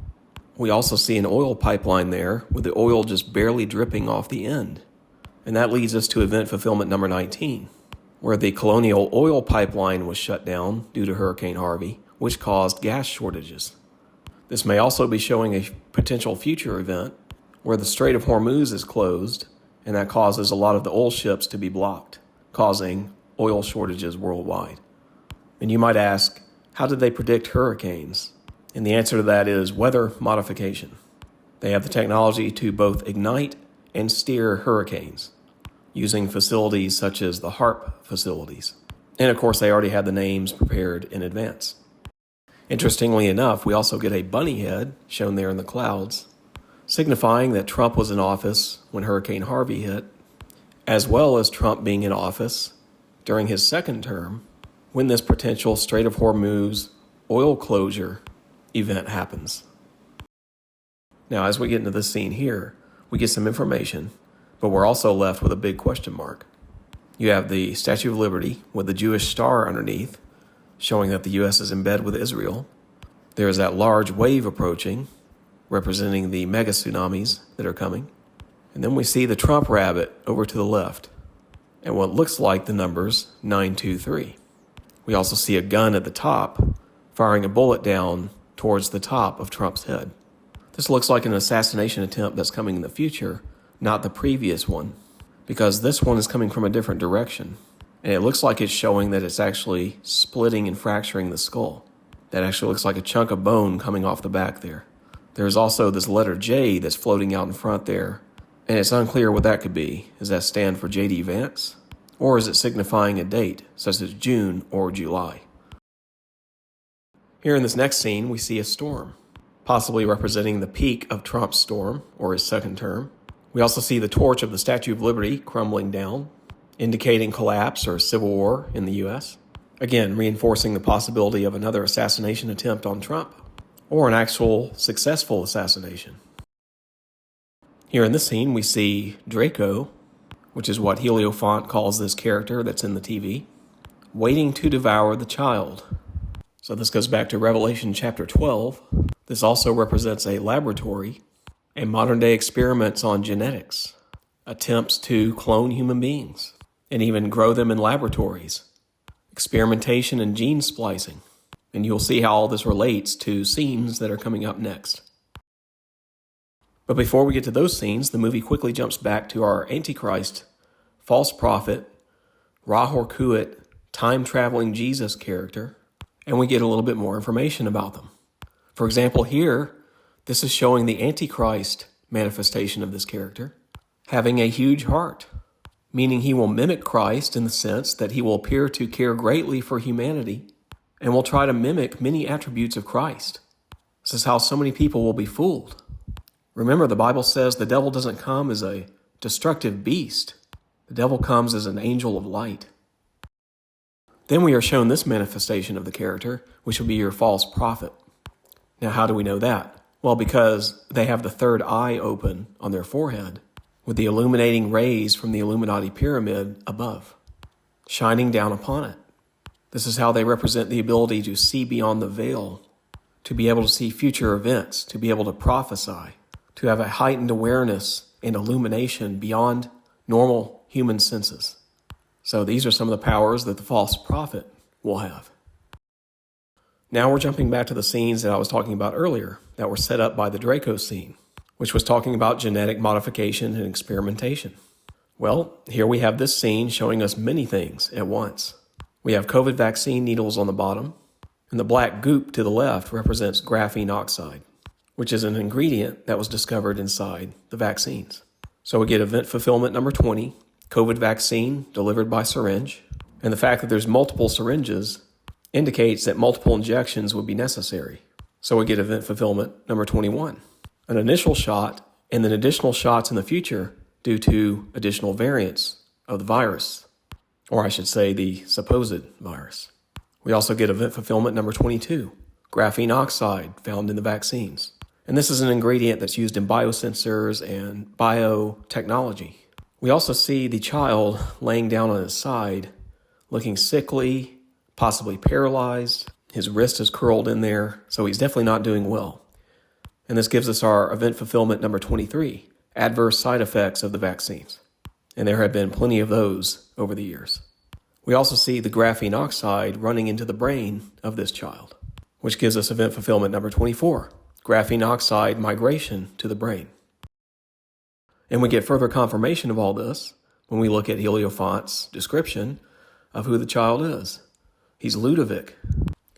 We also see an oil pipeline there with the oil just barely dripping off the end. And that leads us to event fulfillment number 19, where the Colonial Oil Pipeline was shut down due to Hurricane Harvey, which caused gas shortages. This may also be showing a potential future event where the Strait of Hormuz is closed, and that causes a lot of the oil ships to be blocked, causing oil shortages worldwide. And you might ask, how did they predict hurricanes? And the answer to that is weather modification. They have the technology to both ignite and steer hurricanes using facilities such as the HAARP facilities. And of course, they already had the names prepared in advance. Interestingly enough, we also get a bunny head shown there in the clouds, signifying that Trump was in office when Hurricane Harvey hit, as well as Trump being in office during his second term when this potential Strait of Hormuz oil closure event happens. Now, as we get into this scene here, we get some information, but we're also left with a big question mark. You have the Statue of Liberty with the Jewish star underneath, showing that the U.S. is in bed with Israel. There is that large wave approaching, representing the mega tsunamis that are coming. And then we see the Trump rabbit over to the left, and what looks like the numbers 923. We also see a gun at the top, firing a bullet down towards the top of Trump's head. This looks like an assassination attempt that's coming in the future, not the previous one, because this one is coming from a different direction. And it looks like it's showing that it's actually splitting and fracturing the skull. That actually looks like a chunk of bone coming off the back there. There's also this letter J that's floating out in front there, and it's unclear what that could be. Does that stand for J.D. Vance? Or is it signifying a date, such as June or July? Here in this next scene, we see a storm, possibly representing the peak of Trump's storm, or his second term. We also see the torch of the Statue of Liberty crumbling down, indicating collapse or civil war in the U.S., again reinforcing the possibility of another assassination attempt on Trump, or an actual successful assassination. Here in this scene, we see Draco, which is what Heliofont calls this character that's in the TV, waiting to devour the child. So this goes back to Revelation chapter 12. This also represents a laboratory and modern-day experiments on genetics, attempts to clone human beings, and even grow them in laboratories, experimentation and gene splicing. And you'll see how all this relates to scenes that are coming up next. But before we get to those scenes, the movie quickly jumps back to our Antichrist, false prophet, Ra-Hoor-Khuit, time-traveling Jesus character, and we get a little bit more information about them. For example, here, this is showing the Antichrist manifestation of this character having a huge heart, meaning he will mimic Christ in the sense that he will appear to care greatly for humanity and will try to mimic many attributes of Christ. This is how so many people will be fooled. Remember, the Bible says the devil doesn't come as a destructive beast. The devil comes as an angel of light. Then we are shown this manifestation of the character, which will be your false prophet. Now, how do we know that? Well, because they have the third eye open on their forehead, with the illuminating rays from the Illuminati pyramid above, shining down upon it. This is how they represent the ability to see beyond the veil, to be able to see future events, to be able to prophesy, to have a heightened awareness and illumination beyond normal human senses. So these are some of the powers that the false prophet will have. Now we're jumping back to the scenes that I was talking about earlier that were set up by the Draco scene, which was talking about genetic modification and experimentation. Well, here we have this scene showing us many things at once. We have COVID vaccine needles on the bottom, and the black goop to the left represents graphene oxide, which is an ingredient that was discovered inside the vaccines. So we get event fulfillment number 20, COVID vaccine delivered by syringe, and the fact that there's multiple syringes indicates that multiple injections would be necessary. So we get event fulfillment number 21, an initial shot and then additional shots in the future due to additional variants of the virus. or I should say the supposed virus. We also get event fulfillment number 22, graphene oxide found in the vaccines. And this is an ingredient that's used in biosensors and biotechnology. We also see the child laying down on his side, looking sickly, possibly paralyzed. His wrist is curled in there, so he's definitely not doing well. And this gives us our event fulfillment number 23, adverse side effects of the vaccines. And there have been plenty of those over the years. We also see the graphene oxide running into the brain of this child, which gives us event fulfillment number 24, graphene oxide migration to the brain. And we get further confirmation of all this when we look at Heliofont's description of who the child is. He's Ludovic.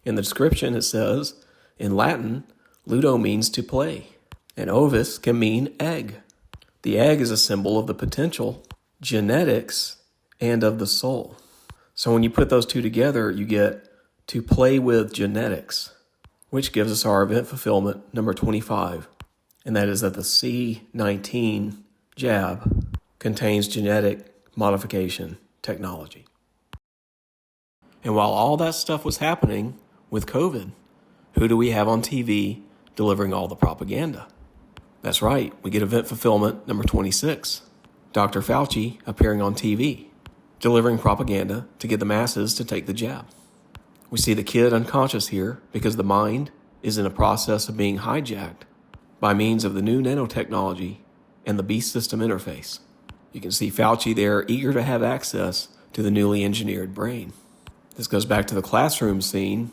In the description it says, in Latin, ludo means to play, and ovis can mean egg. The egg is a symbol of the potential, genetics, and of the soul. So when you put those two together, you get to play with genetics, which gives us our event fulfillment number 25, and that is that the C19 jab contains genetic modification technology. And while all that stuff was happening with COVID, who do we have on TV delivering all the propaganda? That's right, we get event fulfillment number 26, Dr. Fauci appearing on TV, delivering propaganda to get the masses to take the jab. We see the kid unconscious here because the mind is in a process of being hijacked by means of the new nanotechnology and the beast system interface. You can see Fauci there eager to have access to the newly engineered brain. This goes back to the classroom scene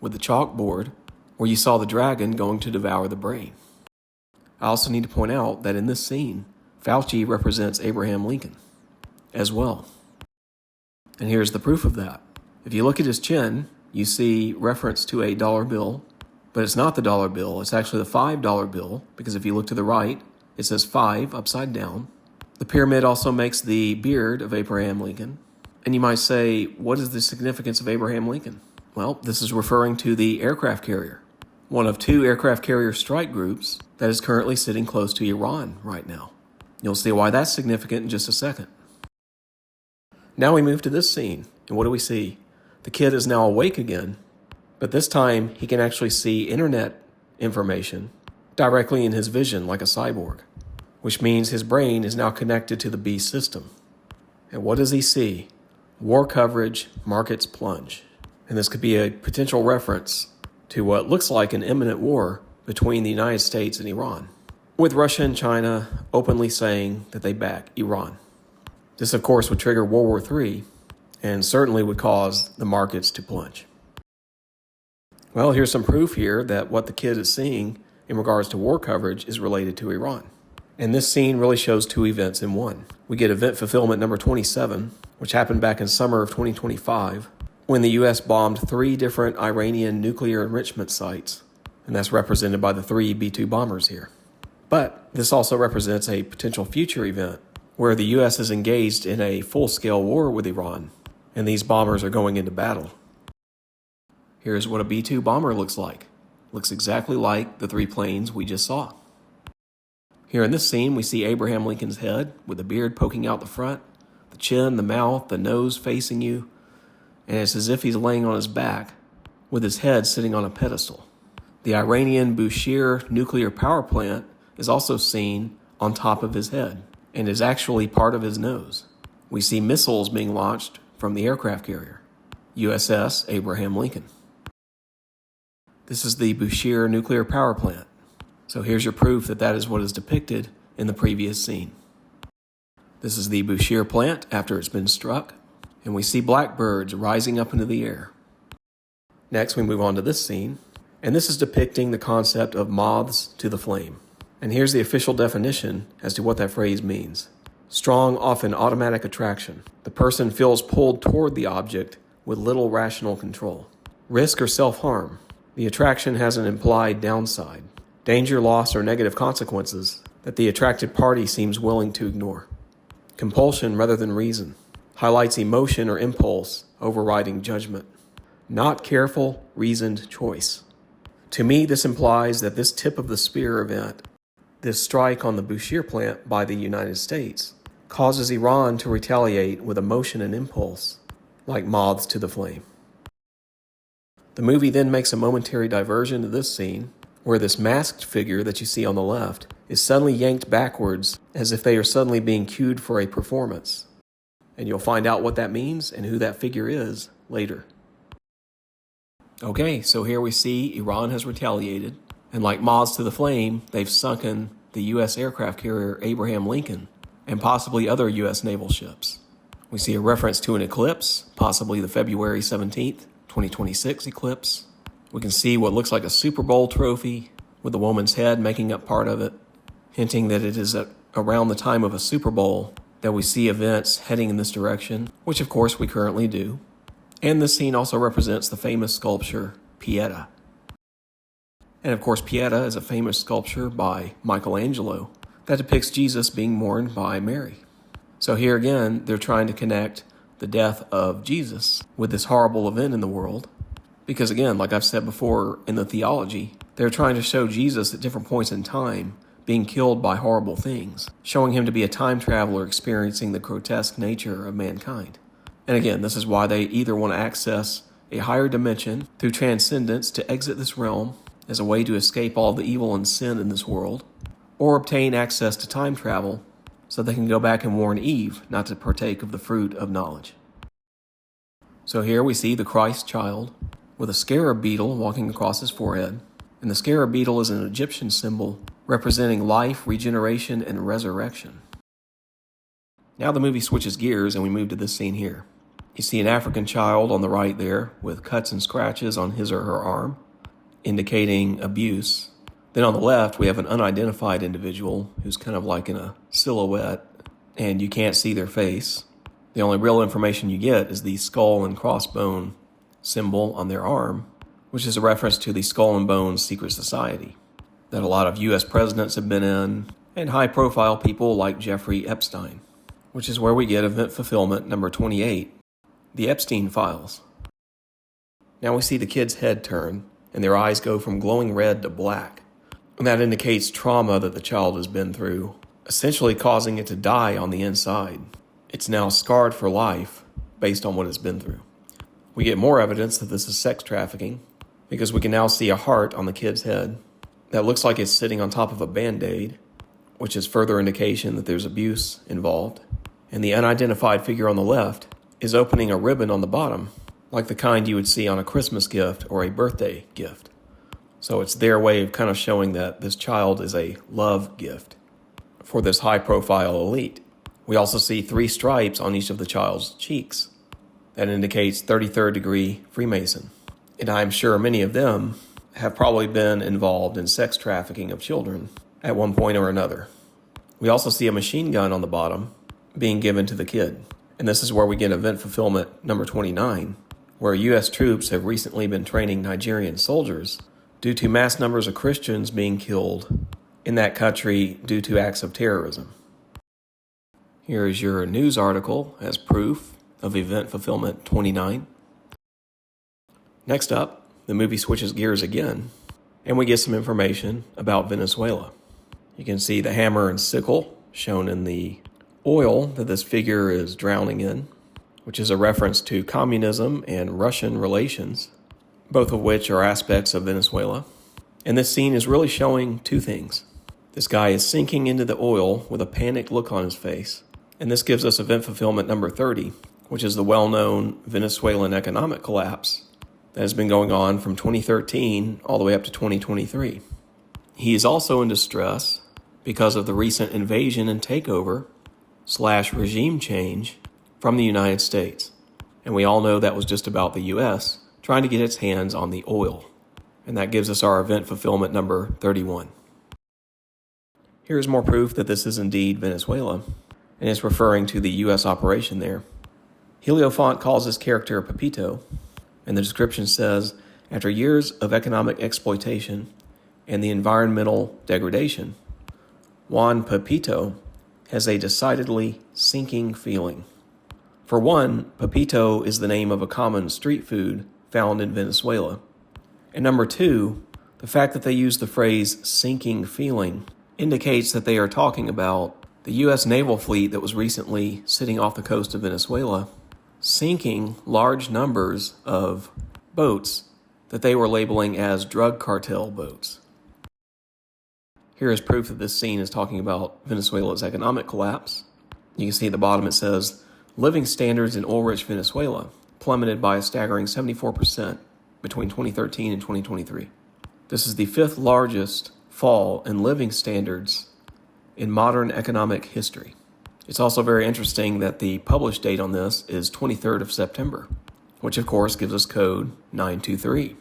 with the chalkboard where you saw the dragon going to devour the brain. I also need to point out that in this scene, Fauci represents Abraham Lincoln as well. And here's the proof of that. If you look at his chin, you see reference to a dollar bill, but it's not the dollar bill, it's actually the $5 bill, because if you look to the right, it says 5 upside down. The pyramid also makes the beard of Abraham Lincoln. And you might say, what is the significance of Abraham Lincoln? Well, this is referring to the aircraft carrier, one of 2 aircraft carrier strike groups that is currently sitting close to Iran right now. You'll see why that's significant in just a second. Now we move to this scene, and what do we see? The kid is now awake again, but this time he can actually see internet information directly in his vision like a cyborg, which means his brain is now connected to the beast system. And what does he see? War coverage, markets plunge. And this could be a potential reference to what looks like an imminent war between the United States and Iran, with Russia and China openly saying that they back Iran. This, of course, would trigger World War III and certainly would cause the markets to plunge. Well, here's some proof here that what the kid is seeing in regards to war coverage is related to Iran. And this scene really shows 2 events in one. We get event fulfillment number 27, which happened back in summer of 2025, when the U.S. bombed 3 different Iranian nuclear enrichment sites, and that's represented by the 3 B-2 bombers here. But this also represents a potential future event where the U.S. is engaged in a full-scale war with Iran, and these bombers are going into battle. Here's what a B-2 bomber looks like. Looks exactly like the 3 planes we just saw. Here in this scene, we see Abraham Lincoln's head with the beard poking out the front, the chin, the mouth, the nose facing you, and it's as if he's laying on his back with his head sitting on a pedestal. The Iranian Bushehr nuclear power plant is also seen on top of his head and is actually part of his nose. We see missiles being launched from the aircraft carrier, USS Abraham Lincoln. This is the Bushehr nuclear power plant. So here's your proof that that is what is depicted in the previous scene. This is the Bushehr plant after it's been struck, and we see blackbirds rising up into the air. Next, we move on to this scene, and this is depicting the concept of moths to the flame. And here's the official definition as to what that phrase means. Strong, often automatic attraction. The person feels pulled toward the object with little rational control. Risk or self-harm. The attraction has an implied downside. Danger, loss, or negative consequences that the attracted party seems willing to ignore. Compulsion rather than reason. Highlights emotion or impulse overriding judgment. Not careful, reasoned choice. To me, this implies that this tip of the spear event, this strike on the Bushehr plant by the United States, causes Iran to retaliate with emotion and impulse, like moths to the flame. The movie then makes a momentary diversion to this scene, where this masked figure that you see on the left is suddenly yanked backwards as if they are suddenly being cued for a performance. And you'll find out what that means and who that figure is later. Okay, so here we see Iran has retaliated, and like moths to the flame, they've sunken the U.S. aircraft carrier Abraham Lincoln and possibly other U.S. naval ships. We see a reference to an eclipse, possibly the February 17th, 2026 eclipse. We can see what looks like a Super Bowl trophy with the woman's head making up part of it, hinting that it is around the time of a Super Bowl that we see events heading in this direction, which of course we currently do. And this scene also represents the famous sculpture Pieta. And of course, Pieta is a famous sculpture by Michelangelo that depicts Jesus being mourned by Mary. So here again, they're trying to connect the death of Jesus with this horrible event in the world. Because again, like I've said before in the theology, they're trying to show Jesus at different points in time being killed by horrible things, showing him to be a time traveler experiencing the grotesque nature of mankind. And again, this is why they either want to access a higher dimension through transcendence to exit this realm as a way to escape all the evil and sin in this world, or obtain access to time travel so they can go back and warn Eve not to partake of the fruit of knowledge. So here we see the Christ child with a scarab beetle walking across his forehead, and the scarab beetle is an Egyptian symbol representing life, regeneration, and resurrection. Now the movie switches gears and we move to this scene here. You see an African child on the right there with cuts and scratches on his or her arm, indicating abuse. Then on the left, we have an unidentified individual who's kind of like in a silhouette, and you can't see their face. The only real information you get is the skull and crossbone symbol on their arm, which is a reference to the Skull and Bones Secret Society that a lot of U.S. presidents have been in, and high-profile people like Jeffrey Epstein, which is where we get event fulfillment number 28, the Epstein Files. Now we see the kid's head turn, and their eyes go from glowing red to black. And that indicates trauma that the child has been through, essentially causing it to die on the inside. It's now scarred for life based on what it's been through. We get more evidence that this is sex trafficking because we can now see a heart on the kid's head that looks like it's sitting on top of a Band-Aid, which is further indication that there's abuse involved. And the unidentified figure on the left is opening a ribbon on the bottom, like the kind you would see on a Christmas gift or a birthday gift. So it's their way of kind of showing that this child is a love gift for this high-profile elite. We also see 3 stripes on each of the child's cheeks. That indicates 33rd degree Freemason. And I'm sure many of them have probably been involved in sex trafficking of children at one point or another. We also see a machine gun on the bottom being given to the kid. And this is where we get event fulfillment number 29, where U.S. troops have recently been training Nigerian soldiers due to mass numbers of Christians being killed in that country due to acts of terrorism. Here is your news article as proof of event fulfillment 29. Next up, the movie switches gears again, and we get some information about Venezuela. You can see the hammer and sickle shown in the oil that this figure is drowning in, which is a reference to communism and Russian relations, both of which are aspects of Venezuela. And this scene is really showing 2 things. This guy is sinking into the oil with a panicked look on his face, and this gives us event fulfillment number 30, which is the well-known Venezuelan economic collapse that has been going on from 2013 all the way up to 2023. He is also in distress because of the recent invasion and takeover / regime change from the United States. And we all know that was just about the U.S. trying to get its hands on the oil. And that gives us our event fulfillment number 31. Here's more proof that this is indeed Venezuela, and it's referring to the U.S. operation there. Heliofont calls his character Pepito, and the description says, after years of economic exploitation and the environmental degradation, Juan Pepito has a decidedly sinking feeling. For one, Pepito is the name of a common street food found in Venezuela. And number 2, the fact that they use the phrase sinking feeling indicates that they are talking about the U.S. naval fleet that was recently sitting off the coast of Venezuela, sinking large numbers of boats that they were labeling as drug cartel boats. Here is proof that this scene is talking about Venezuela's economic collapse. You can see at the bottom it says, living standards in oil-rich Venezuela plummeted by a staggering 74% between 2013 and 2023. This is the fifth largest fall in living standards in modern economic history. It's also very interesting that the published date on this is 23rd of September, which of course gives us code 923.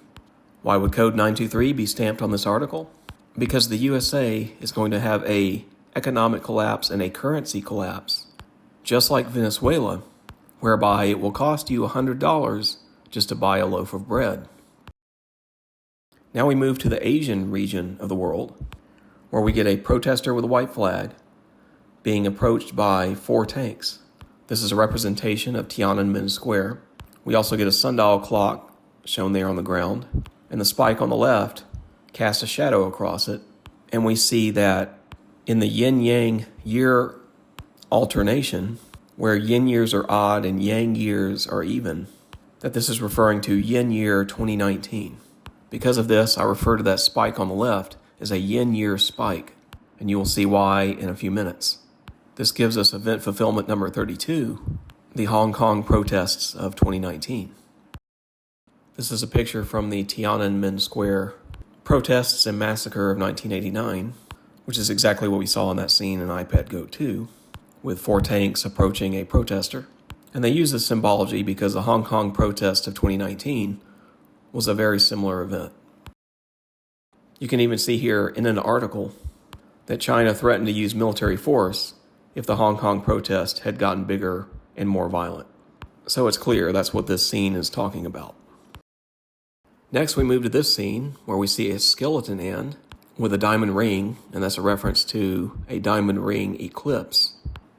Why would code 923 be stamped on this article? Because the USA is going to have an economic collapse and a currency collapse, just like Venezuela, whereby it will cost you $100 just to buy a loaf of bread. Now we move to the Asian region of the world, where we get a protester with a white flag being approached by 4 tanks. This is a representation of Tiananmen Square. We also get a sundial clock shown there on the ground, and the spike on the left casts a shadow across it, and we see that in the yin-yang year alternation, where yin years are odd and yang years are even, that this is referring to yin year 2019. Because of this, I refer to that spike on the left as a yin year spike, and you will see why in a few minutes. This gives us event fulfillment number 32, the Hong Kong protests of 2019. This is a picture from the Tiananmen Square protests and massacre of 1989, which is exactly what we saw in that scene in iPad Go 2, with 4 tanks approaching a protester. And they use this symbology because the Hong Kong protest of 2019 was a very similar event. You can even see here in an article that China threatened to use military force if the Hong Kong protest had gotten bigger and more violent. So it's clear that's what this scene is talking about. Next, we move to this scene where we see a skeleton hand with a diamond ring, and that's a reference to a diamond ring eclipse,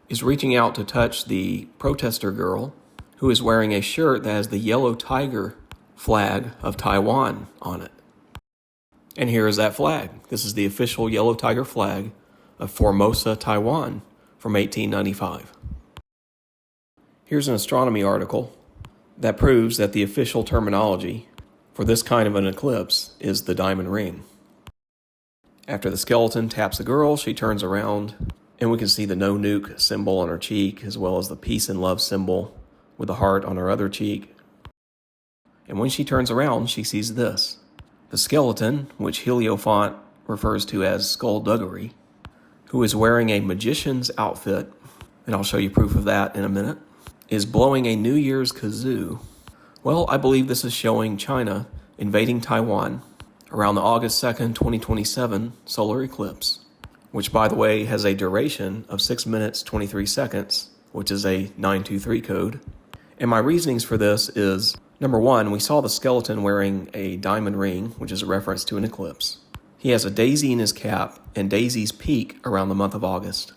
is reaching out to touch the protester girl who is wearing a shirt that has the yellow tiger flag of Taiwan on it. And here is that flag. This is the official yellow tiger flag of Formosa, Taiwan from 1895. Here's an astronomy article that proves that the official terminology for this kind of an eclipse is the diamond ring. After the skeleton taps the girl, she turns around, and we can see the no nuke symbol on her cheek, as well as the peace and love symbol with the heart on her other cheek. And when she turns around, she sees this. The skeleton, which Heliofont refers to as skullduggery, who is wearing a magician's outfit, and I'll show you proof of that in a minute, is blowing a New Year's kazoo. Well, I believe this is showing China invading Taiwan around the August 2nd, 2027 solar eclipse, which, by the way, has a duration of 6 minutes, 23 seconds, which is a 923 code. And my reasonings for this is, number one, we saw the skeleton wearing a diamond ring, which is a reference to an eclipse. He has a daisy in his cap, and daisies peak around the month of August.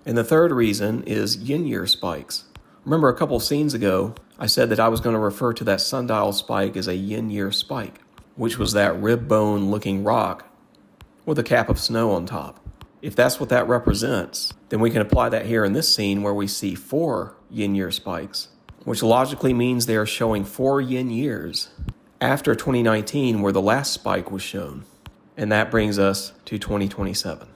And the third reason is yin year spikes. Remember a couple scenes ago, I said that I was going to refer to that sundial spike as a yin year spike, which was that rib bone looking rock with a cap of snow on top. If that's what that represents, then we can apply that here in this scene where we see 4 yin year spikes, which logically means they are showing 4 yin years after 2019 where the last spike was shown. And that brings us to 2027.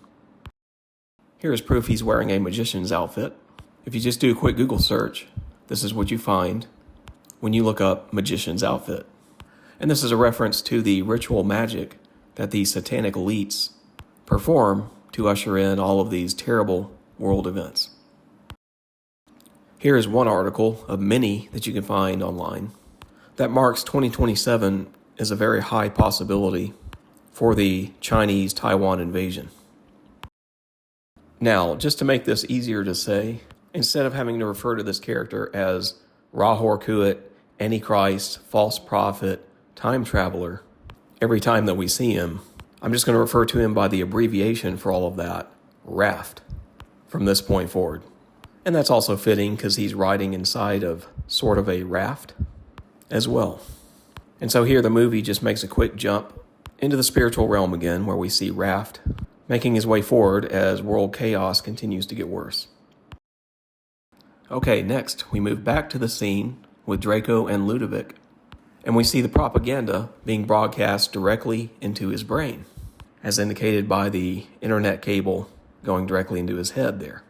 Here is proof he's wearing a magician's outfit. If you just do a quick Google search, this is what you find when you look up magician's outfit. And this is a reference to the ritual magic that the satanic elites perform to usher in all of these terrible world events. Here is one article of many that you can find online that marks 2027 as a very high possibility for the Chinese Taiwan invasion. Now, just to make this easier to say, instead of having to refer to this character as Rahor Kuat, Antichrist, false prophet, time traveler, every time that we see him, I'm just going to refer to him by the abbreviation for all of that, Raft, from this point forward. And that's also fitting because he's riding inside of sort of a raft as well. And so here the movie just makes a quick jump into the spiritual realm again, where we see Raft making his way forward as world chaos continues to get worse. Okay, next we move back to the scene with Draco and Ludovic, and we see the propaganda being broadcast directly into his brain, as indicated by the internet cable going directly into his head there.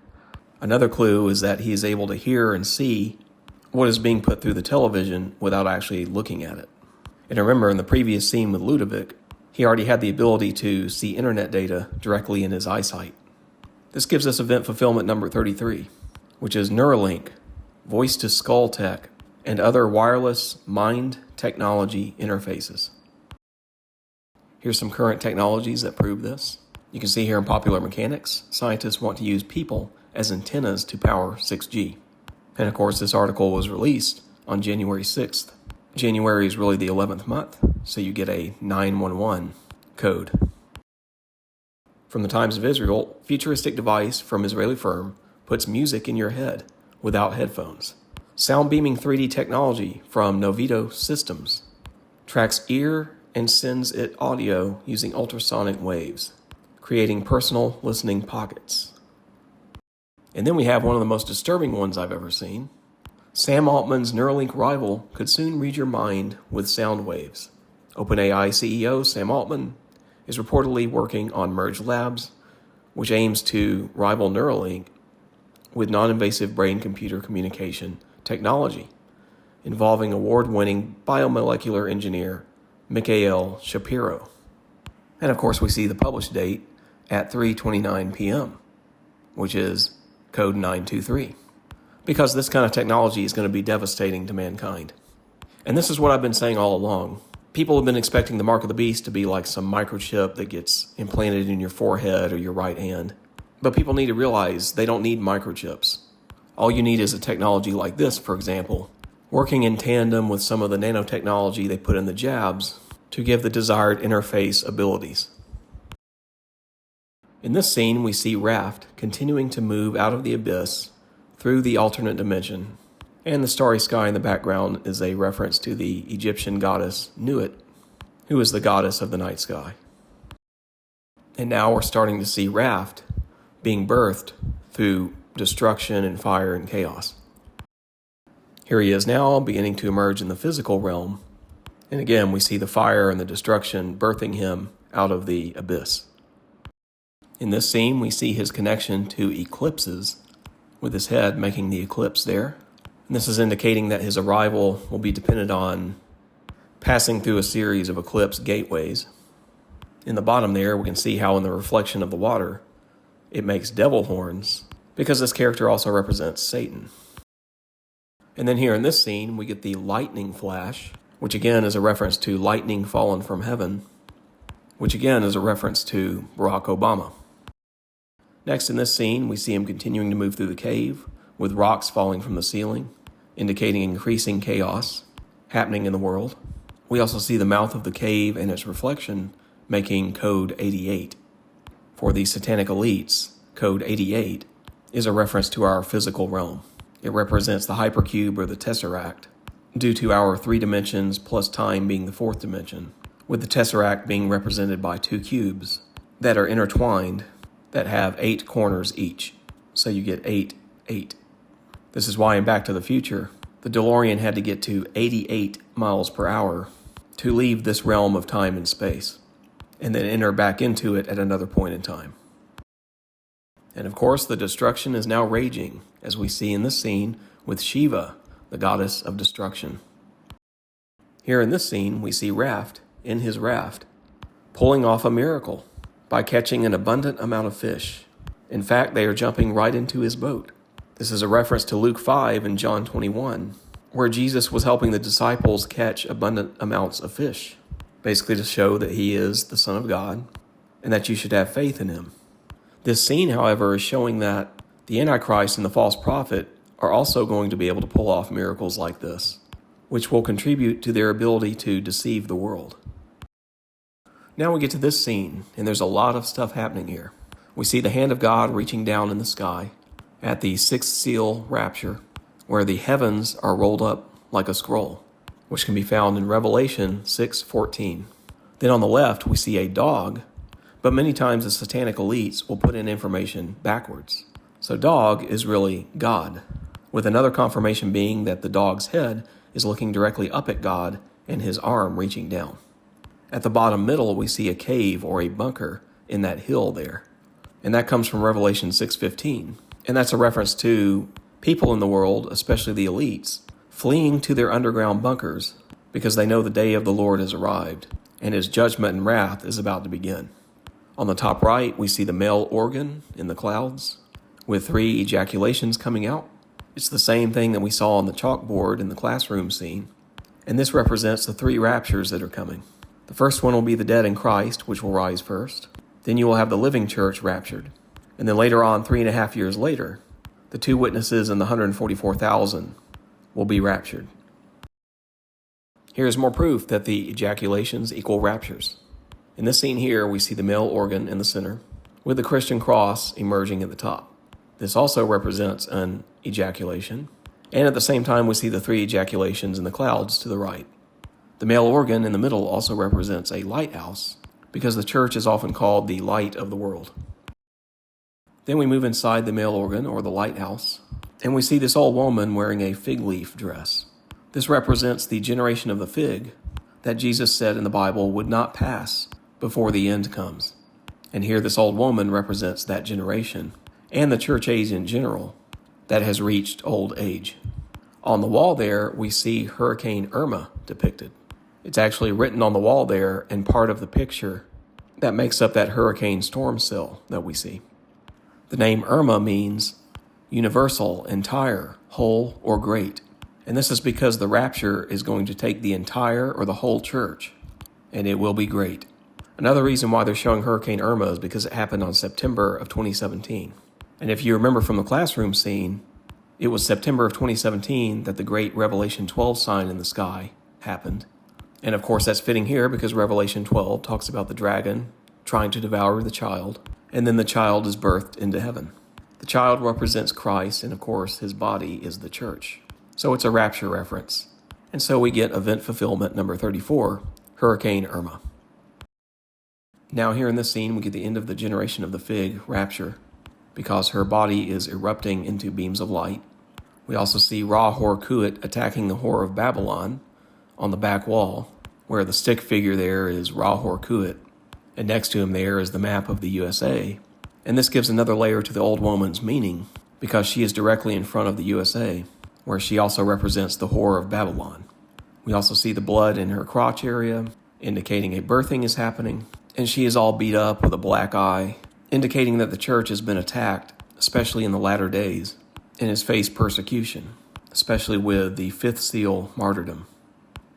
Another clue is that he is able to hear and see what is being put through the television without actually looking at it. And remember, in the previous scene with Ludovic, he already had the ability to see internet data directly in his eyesight. This gives us event fulfillment number 33, which is Neuralink, voice-to-skull tech, and other wireless mind technology interfaces. Here's some current technologies that prove this. You can see here in Popular Mechanics, scientists want to use people as antennas to power 6G. And of course, this article was released on January 6th. January is really the 11th month, so you get a 911 code. From the Times of Israel, futuristic device from Israeli firm puts music in your head without headphones. Sound beaming 3D technology from Novito Systems tracks ear and sends it audio using ultrasonic waves, creating personal listening pockets. And then we have one of the most disturbing ones I've ever seen. Sam Altman's Neuralink rival could soon read your mind with sound waves. OpenAI CEO Sam Altman is reportedly working on Merge Labs, which aims to rival Neuralink with non-invasive brain-computer communication technology, involving award-winning biomolecular engineer Mikhail Shapiro. And of course, we see the published date at 3:29 p.m., which is code 923. Because this kind of technology is going to be devastating to mankind. And this is what I've been saying all along. People have been expecting the mark of the beast to be like some microchip that gets implanted in your forehead or your right hand. But people need to realize they don't need microchips. All you need is a technology like this, for example, working in tandem with some of the nanotechnology they put in the jabs to give the desired interface abilities. In this scene, we see Raft continuing to move out of the abyss through the alternate dimension, and the starry sky in the background is a reference to the Egyptian goddess Nuit, who is the goddess of the night sky. And now we're starting to see Raft being birthed through destruction and fire and chaos. Here he is now, beginning to emerge in the physical realm, and again we see the fire and the destruction birthing him out of the abyss. In this scene, we see his connection to eclipses, with his head making the eclipse there. And this is indicating that his arrival will be dependent on passing through a series of eclipse gateways. In the bottom there, we can see how in the reflection of the water, it makes devil horns, because this character also represents Satan. And then here in this scene, we get the lightning flash, which again is a reference to lightning fallen from heaven, which again is a reference to Barack Obama. Next in this scene, we see him continuing to move through the cave, with rocks falling from the ceiling, indicating increasing chaos happening in the world. We also see the mouth of the cave and its reflection making code 88. For the satanic elites, code 88 is a reference to our physical realm. It represents the hypercube or the tesseract, due to our 3 dimensions plus time being the 4th dimension, with the tesseract being represented by 2 cubes that are intertwined that have 8 corners each. So you get 8, 8. This is why in Back to the Future, the DeLorean had to get to 88 miles per hour to leave this realm of time and space, and then enter back into it at another point in time. And of course, the destruction is now raging, as we see in this scene with Shiva, the goddess of destruction. Here in this scene, we see Raft, in his raft, pulling off a miracle by catching an abundant amount of fish. In fact, they are jumping right into his boat. This is a reference to Luke 5 and John 21, where Jesus was helping the disciples catch abundant amounts of fish, basically to show that he is the Son of God and that you should have faith in him. This scene, however, is showing that the Antichrist and the false prophet are also going to be able to pull off miracles like this, which will contribute to their ability to deceive the world. Now we get to this scene, and there's a lot of stuff happening here. We see the hand of God reaching down in the sky at the 6th seal rapture, where the heavens are rolled up like a scroll, which can be found in Revelation 6:14. Then on the left, we see a dog but many times the satanic elites will put in information backwards. So dog is really God, with another confirmation being that the dog's head is looking directly up at God and his arm reaching down. At the bottom middle, we see a cave or a bunker in that hill there. And that comes from Revelation 6:15. And that's a reference to people in the world, especially the elites, fleeing to their underground bunkers because they know the day of the Lord has arrived and his judgment and wrath is about to begin. On the top right, we see the male organ in the clouds with 3 ejaculations coming out. It's the same thing that we saw on the chalkboard in the classroom scene. And this represents the 3 raptures that are coming. The first one will be the dead in Christ, which will rise first. Then you will have the living church raptured. And then later on, 3.5 years later, the 2 witnesses and the 144,000 will be raptured. Here's more proof that the ejaculations equal raptures. In this scene here, we see the male organ in the center, with the Christian cross emerging at the top. This also represents an ejaculation, and at the same time we see the 3 ejaculations in the clouds to the right. The male organ in the middle also represents a lighthouse, because the church is often called the light of the world. Then we move inside the male organ, or the lighthouse, and we see this old woman wearing a fig leaf dress. This represents the generation of the fig that Jesus said in the Bible would not pass before the end comes. And here this old woman represents that generation, and the church age in general, that has reached old age. On the wall there, we see Hurricane Irma depicted. It's actually written on the wall there and part of the picture that makes up that hurricane storm cell that we see. The name Irma means universal, entire, whole, or great. And this is because the rapture is going to take the entire or the whole church, and it will be great. Another reason why they're showing Hurricane Irma is because it happened on September of 2017. And if you remember from the classroom scene, it was September of 2017 that the great Revelation 12 sign in the sky happened. And of course that's fitting here because Revelation 12 talks about the dragon trying to devour the child, and then the child is birthed into heaven. The child represents Christ, and of course his body is the church. So it's a rapture reference. And so we get event fulfillment number 34, Hurricane Irma. Now here in this scene we get the end of the generation of the fig rapture, because her body is erupting into beams of light. We also see Ra-Hor-Khuit attacking the Whore of Babylon on the back wall, where the stick figure there is Ra-Hor-Khuit, and next to him there is the map of the USA. And this gives another layer to the old woman's meaning, because she is directly in front of the USA, where she also represents the Whore of Babylon. We also see the blood in her crotch area, indicating a birthing is happening, and she is all beat up with a black eye, indicating that the church has been attacked, especially in the latter days, and has faced persecution, especially with the 5th seal martyrdom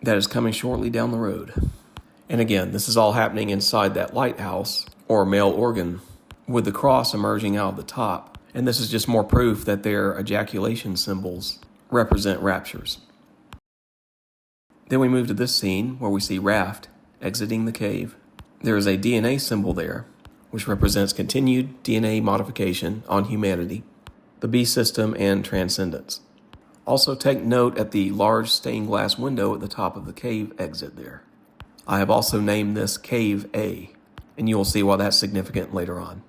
that is coming shortly down the road. And again, this is all happening inside that lighthouse, or male organ, with the cross emerging out of the top. And this is just more proof that their ejaculation symbols represent raptures. Then we move to this scene where we see Raft exiting the cave. There is a DNA symbol there, which represents continued DNA modification on humanity, the B system, and transcendence. Also take note at the large stained glass window at the top of the cave exit there. I have also named this Cave A, and you will see why that's significant later on.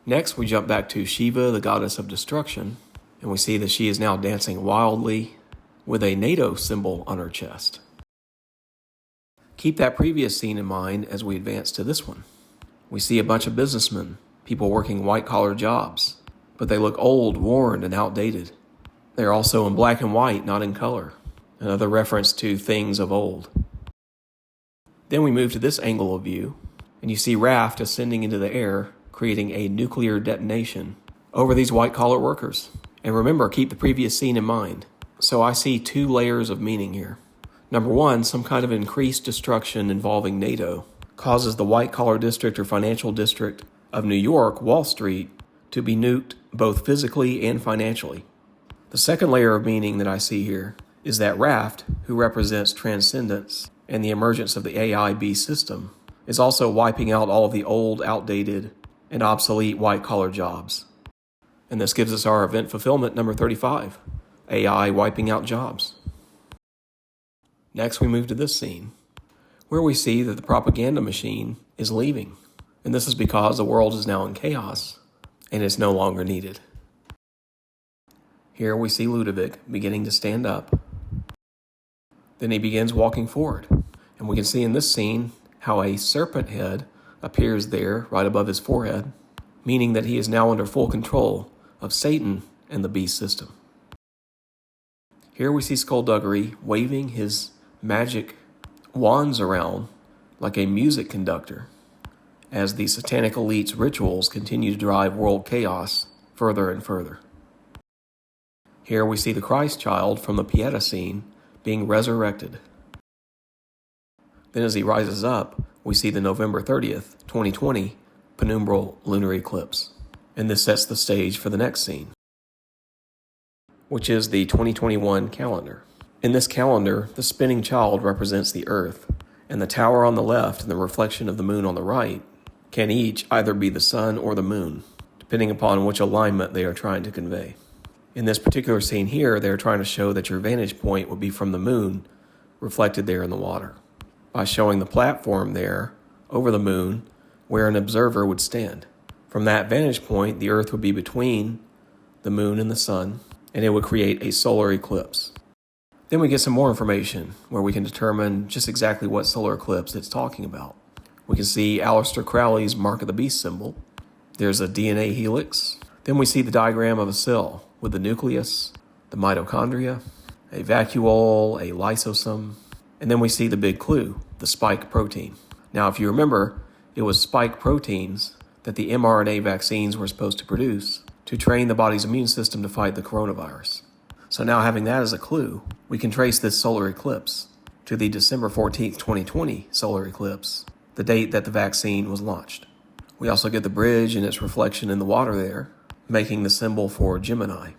Next, we jump back to Shiva, the goddess of destruction, and we see that she is now dancing wildly with a NATO symbol on her chest. Keep that previous scene in mind as we advance to this one. We see a bunch of businessmen, people working white-collar jobs, but they look old, worn, and outdated. They're also in black and white, not in color, another reference to things of old. Then we move to this angle of view, and you see Raft ascending into the air, creating a nuclear detonation over these white-collar workers. And remember, keep the previous scene in mind. So I see 2 layers of meaning here. Number 1, some kind of increased destruction involving NATO causes the white-collar district or financial district of New York, Wall Street, to be nuked both physically and financially. The second layer of meaning that I see here is that Raft, who represents transcendence and the emergence of the AI B system, is also wiping out all of the old, outdated, and obsolete white-collar jobs. And this gives us our event fulfillment number 35, AI wiping out jobs. Next, we move to this scene, where we see that the propaganda machine is leaving. And this is because the world is now in chaos and is no longer needed. Here we see Ludovic beginning to stand up. Then he begins walking forward. And we can see in this scene how a serpent head appears there right above his forehead, meaning that he is now under full control of Satan and the beast system. Here we see Skullduggery waving his magic wands around like a music conductor as the satanic elite's rituals continue to drive world chaos further and further. Here we see the Christ child from the Pieta scene being resurrected. Then as he rises up, we see the November 30th, 2020 penumbral lunar eclipse. And this sets the stage for the next scene, which is the 2021 calendar. In this calendar, the spinning child represents the Earth, and the tower on the left and the reflection of the moon on the right can each either be the sun or the moon, depending upon which alignment they are trying to convey. In this particular scene here, they are trying to show that your vantage point would be from the moon reflected there in the water, by showing the platform there over the moon where an observer would stand. From that vantage point, the Earth would be between the moon and the sun, and it would create a solar eclipse. Then we get some more information where we can determine just exactly what solar eclipse it's talking about. We can see Aleister Crowley's Mark of the Beast symbol. There's a DNA helix. Then we see the diagram of a cell with the nucleus, the mitochondria, a vacuole, a lysosome, and then we see the big clue, the spike protein. Now, if you remember, it was spike proteins that the mRNA vaccines were supposed to produce to train the body's immune system to fight the coronavirus. So now having that as a clue, we can trace this solar eclipse to the December 14th, 2020 solar eclipse, the date that the vaccine was launched. We also get the bridge and its reflection in the water there, making the symbol for Gemini.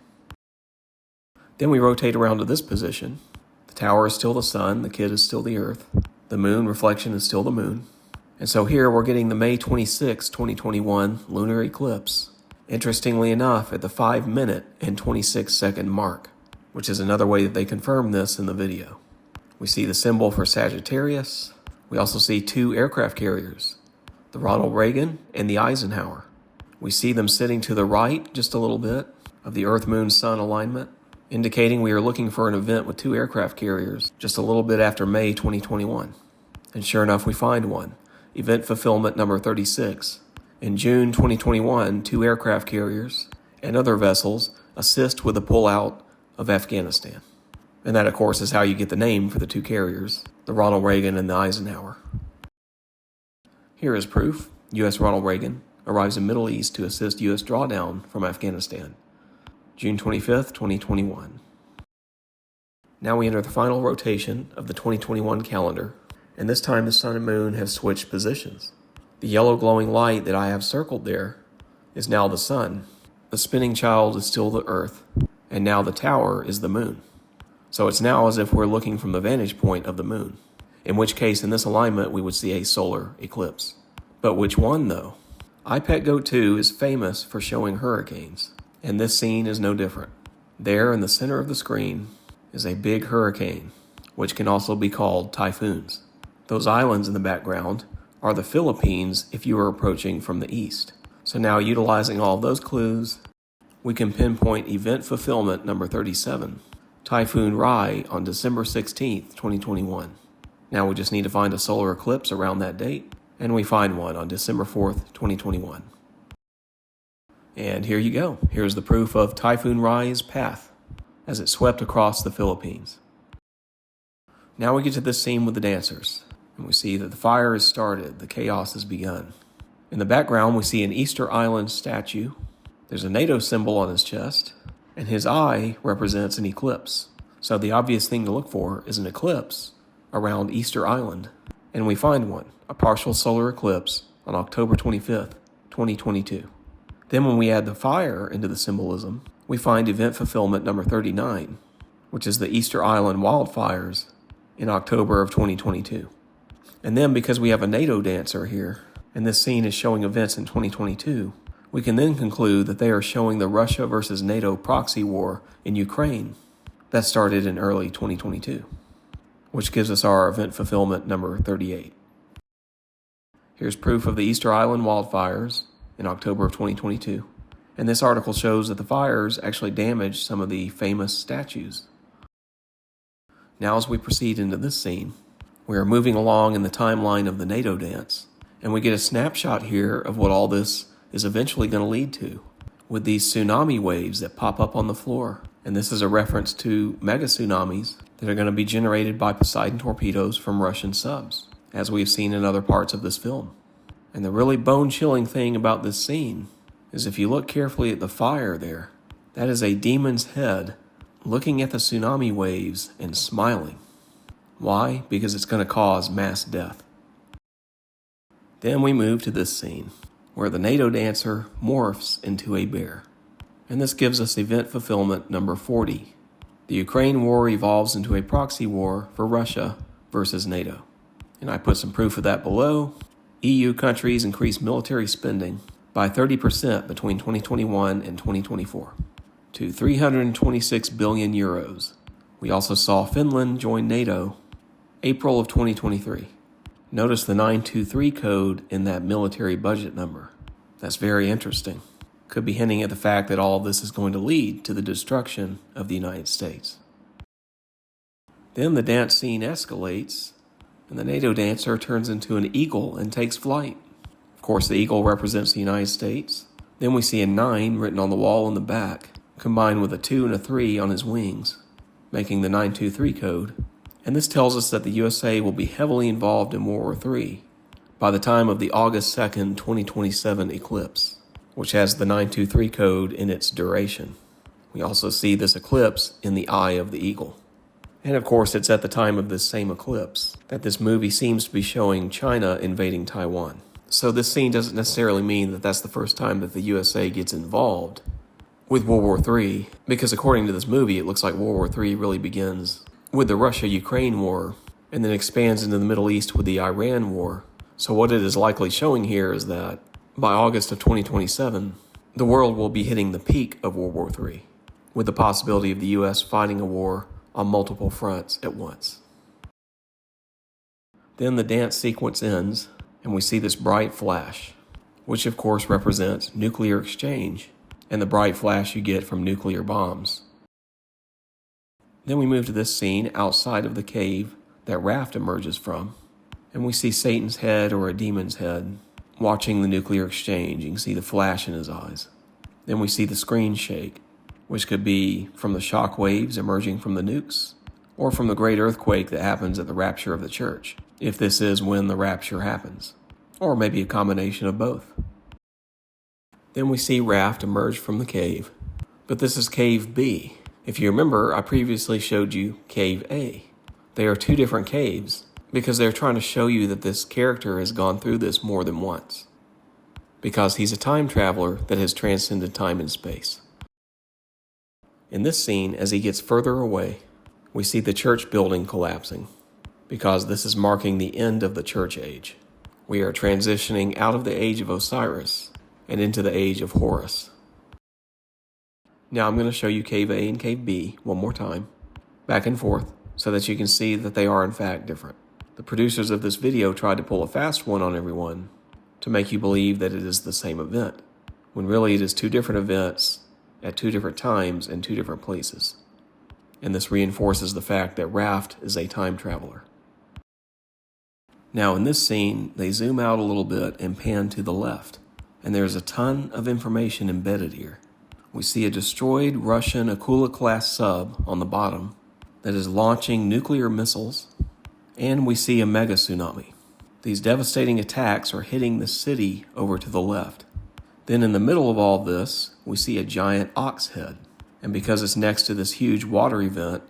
Then we rotate around to this position. The tower is still the sun, the kid is still the Earth, the moon reflection is still the moon. And so here we're getting the May 26, 2021 lunar eclipse, interestingly enough at the 5-minute and 26-second mark, which is another way that they confirm this in the video. We see the symbol for Sagittarius. We also see 2 aircraft carriers, the Ronald Reagan and the Eisenhower. We see them sitting to the right just a little bit of the Earth-Moon-Sun alignment, indicating we are looking for an event with 2 aircraft carriers just a little bit after May 2021. And sure enough, we find one. Event fulfillment number 36. In June 2021, 2 aircraft carriers and other vessels assist with the pullout of Afghanistan. And that, of course, is how you get the name for the 2 carriers, the Ronald Reagan and the Eisenhower. Here is proof. U.S. Ronald Reagan arrives in Middle East to assist U.S. drawdown from Afghanistan. June 25th, 2021. Now we enter the final rotation of the 2021 calendar, and this time the sun and moon have switched positions. The yellow glowing light that I have circled there is now the sun. The spinning child is still the Earth, and now the tower is the moon. So it's now as if we're looking from the vantage point of the moon, in which case in this alignment we would see a solar eclipse. But which one though? iPet Go 2 is famous for showing hurricanes, and this scene is no different. There in the center of the screen is a big hurricane, which can also be called typhoons. Those islands in the background are the Philippines if you are approaching from the east. So now utilizing all of those clues, we can pinpoint event fulfillment number 37, Typhoon Rai on December 16th, 2021. Now we just need to find a solar eclipse around that date, and we find one on December 4th, 2021. And here you go. Here's the proof of Typhoon Rai's path as it swept across the Philippines. Now we get to this scene with the dancers, and we see that the fire has started, the chaos has begun. In the background, we see an Easter Island statue. There's a NATO symbol on his chest, and his eye represents an eclipse. So the obvious thing to look for is an eclipse around Easter Island, and we find one, a partial solar eclipse on October 25th, 2022. Then when we add the fire into the symbolism, we find event fulfillment number 39, which is the Easter Island wildfires in October of 2022. And then because we have a NATO dancer here, and this scene is showing events in 2022, we can then conclude that they are showing the Russia versus NATO proxy war in Ukraine that started in early 2022. which gives us our event fulfillment number 38. Here's proof of the Easter Island wildfires in October of 2022. And this article shows that the fires actually damaged some of the famous statues. Now as we proceed into this scene, we are moving along in the timeline of the NATO dance, and we get a snapshot here of what all this is eventually going to lead to, with these tsunami waves that pop up on the floor. And this is a reference to mega tsunamis that are going to be generated by Poseidon torpedoes from Russian subs, as we've seen in other parts of this film. And the really bone-chilling thing about this scene is if you look carefully at the fire there, that is a demon's head looking at the tsunami waves and smiling. Why? Because it's going to cause mass death. Then we move to this scene, where the NATO dancer morphs into a bear. And this gives us event fulfillment number 40. The Ukraine war evolves into a proxy war for Russia versus NATO. And I put some proof of that below. EU countries increased military spending by 30% between 2021 and 2024 to 326 billion euros. We also saw Finland join NATO April of 2023. Notice the 923 code in that military budget number. That's very interesting. Could be hinting at the fact that all of this is going to lead to the destruction of the United States. Then the dance scene escalates, and the NATO dancer turns into an eagle and takes flight. Of course, the eagle represents the United States. Then we see a 9 written on the wall in the back, combined with a 2 and a 3 on his wings, making the 923 code. And this tells us that the USA will be heavily involved in World War III by the time of the August 2nd, 2027 eclipse, which has the 923 code in its duration. We also see this eclipse in the eye of the eagle. And of course, it's at the time of this same eclipse that this movie seems to be showing China invading Taiwan. So this scene doesn't necessarily mean that that's the first time that the USA gets involved with World War III, because according to this movie, it looks like World War III really begins with the Russia-Ukraine war and then expands into the Middle East with the Iran war. So what it is likely showing here is that by August of 2027, the world will be hitting the peak of World War III, with the possibility of the U.S. fighting a war on multiple fronts at once. Then the dance sequence ends, and we see this bright flash, which of course represents nuclear exchange and the bright flash you get from nuclear bombs. Then we move to this scene outside of the cave that Raft emerges from, and we see Satan's head or a demon's head watching the nuclear exchange. You can see the flash in his eyes. Then we see the screen shake, which could be from the shock waves emerging from the nukes, or from the great earthquake that happens at the rapture of the church, if this is when the rapture happens, or maybe a combination of both. Then we see Raft emerge from the cave, but this is Cave B. If you remember, I previously showed you Cave A. They are two different caves, because they're trying to show you that this character has gone through this more than once, because he's a time traveler that has transcended time and space. In this scene, as he gets further away, we see the church building collapsing, because this is marking the end of the church age. We are transitioning out of the age of Osiris and into the age of Horus. Now I'm going to show you Cave A and Cave B one more time, back and forth, so that you can see that they are in fact different. The producers of this video tried to pull a fast one on everyone to make you believe that it is the same event, when really it is two different events at two different times and two different places. And this reinforces the fact that Raft is a time traveler. Now in this scene, they zoom out a little bit and pan to the left, and there's a ton of information embedded here. We see a destroyed Russian Akula-class sub on the bottom that is launching nuclear missiles, and we see a mega tsunami. These devastating attacks are hitting the city over to the left. Then in the middle of all this, we see a giant ox head, and because it's next to this huge water event,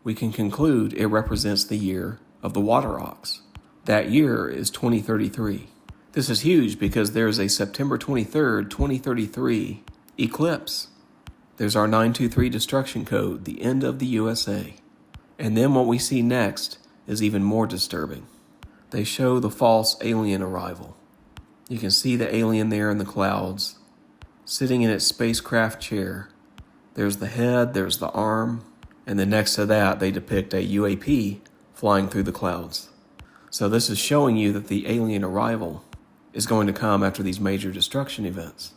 we can conclude it represents the year of the water ox. That year is 2033. This is huge because there's a September 23rd, 2033 eclipse. There's our 923 destruction code, the end of the USA. And then what we see next is even more disturbing. They show the false alien arrival. You can see the alien there in the clouds, sitting in its spacecraft chair. There's the head, there's the arm, and then next to that they depict a UAP flying through the clouds. So this is showing you that the alien arrival is going to come after these major destruction events.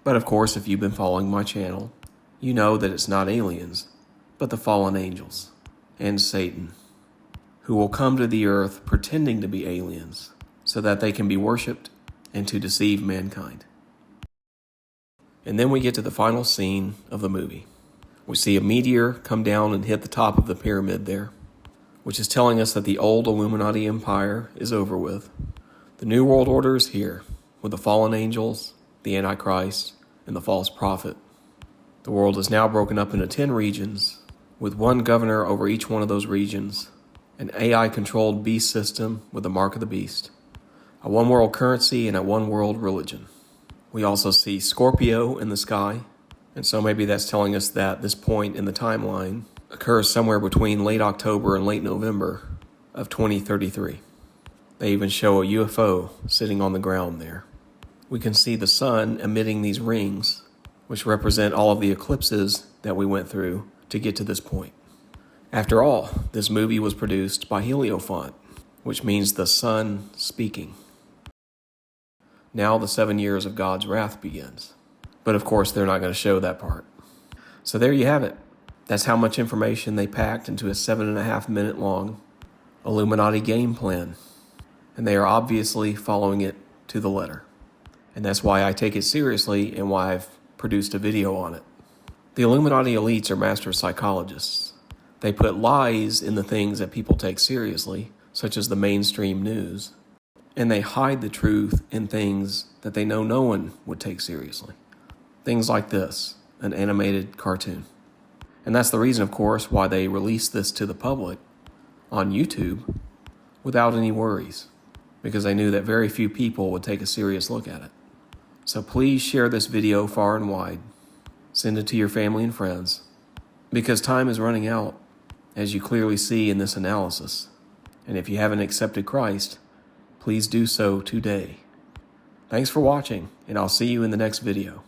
But of course, if you've been following my channel, you know that it's not aliens, but the fallen angels and Satan, who will come to the earth pretending to be aliens so that they can be worshipped and to deceive mankind. And then we get to the final scene of the movie. We see a meteor come down and hit the top of the pyramid there, which is telling us that the old Illuminati empire is over with. The New World Order is here, with the fallen angels, the Antichrist, and the false prophet. The world is now broken up into 10 regions, with one governor over each one of those regions, an AI-controlled beast system with the mark of the beast, a one-world currency, and a one-world religion. We also see Scorpio in the sky, and so maybe that's telling us that this point in the timeline occurs somewhere between late October and late November of 2033. They even show a UFO sitting on the ground there. We can see the sun emitting these rings, which represent all of the eclipses that we went through to get to this point. After all, this movie was produced by Heliofont, which means the sun speaking. Now the 7 years of God's wrath begins. But of course, they're not going to show that part. So there you have it. That's how much information they packed into a 7.5 minute long Illuminati game plan. And they are obviously following it to the letter. And that's why I take it seriously and why I've produced a video on it. The Illuminati elites are master psychologists. They put lies in the things that people take seriously, such as the mainstream news. And they hide the truth in things that they know no one would take seriously. Things like this, an animated cartoon. And that's the reason, of course, why they released this to the public on YouTube without any worries, because they knew that very few people would take a serious look at it. So please share this video far and wide. Send it to your family and friends, because time is running out, as you clearly see in this analysis. And if you haven't accepted Christ, please do so today. Thanks for watching, and I'll see you in the next video.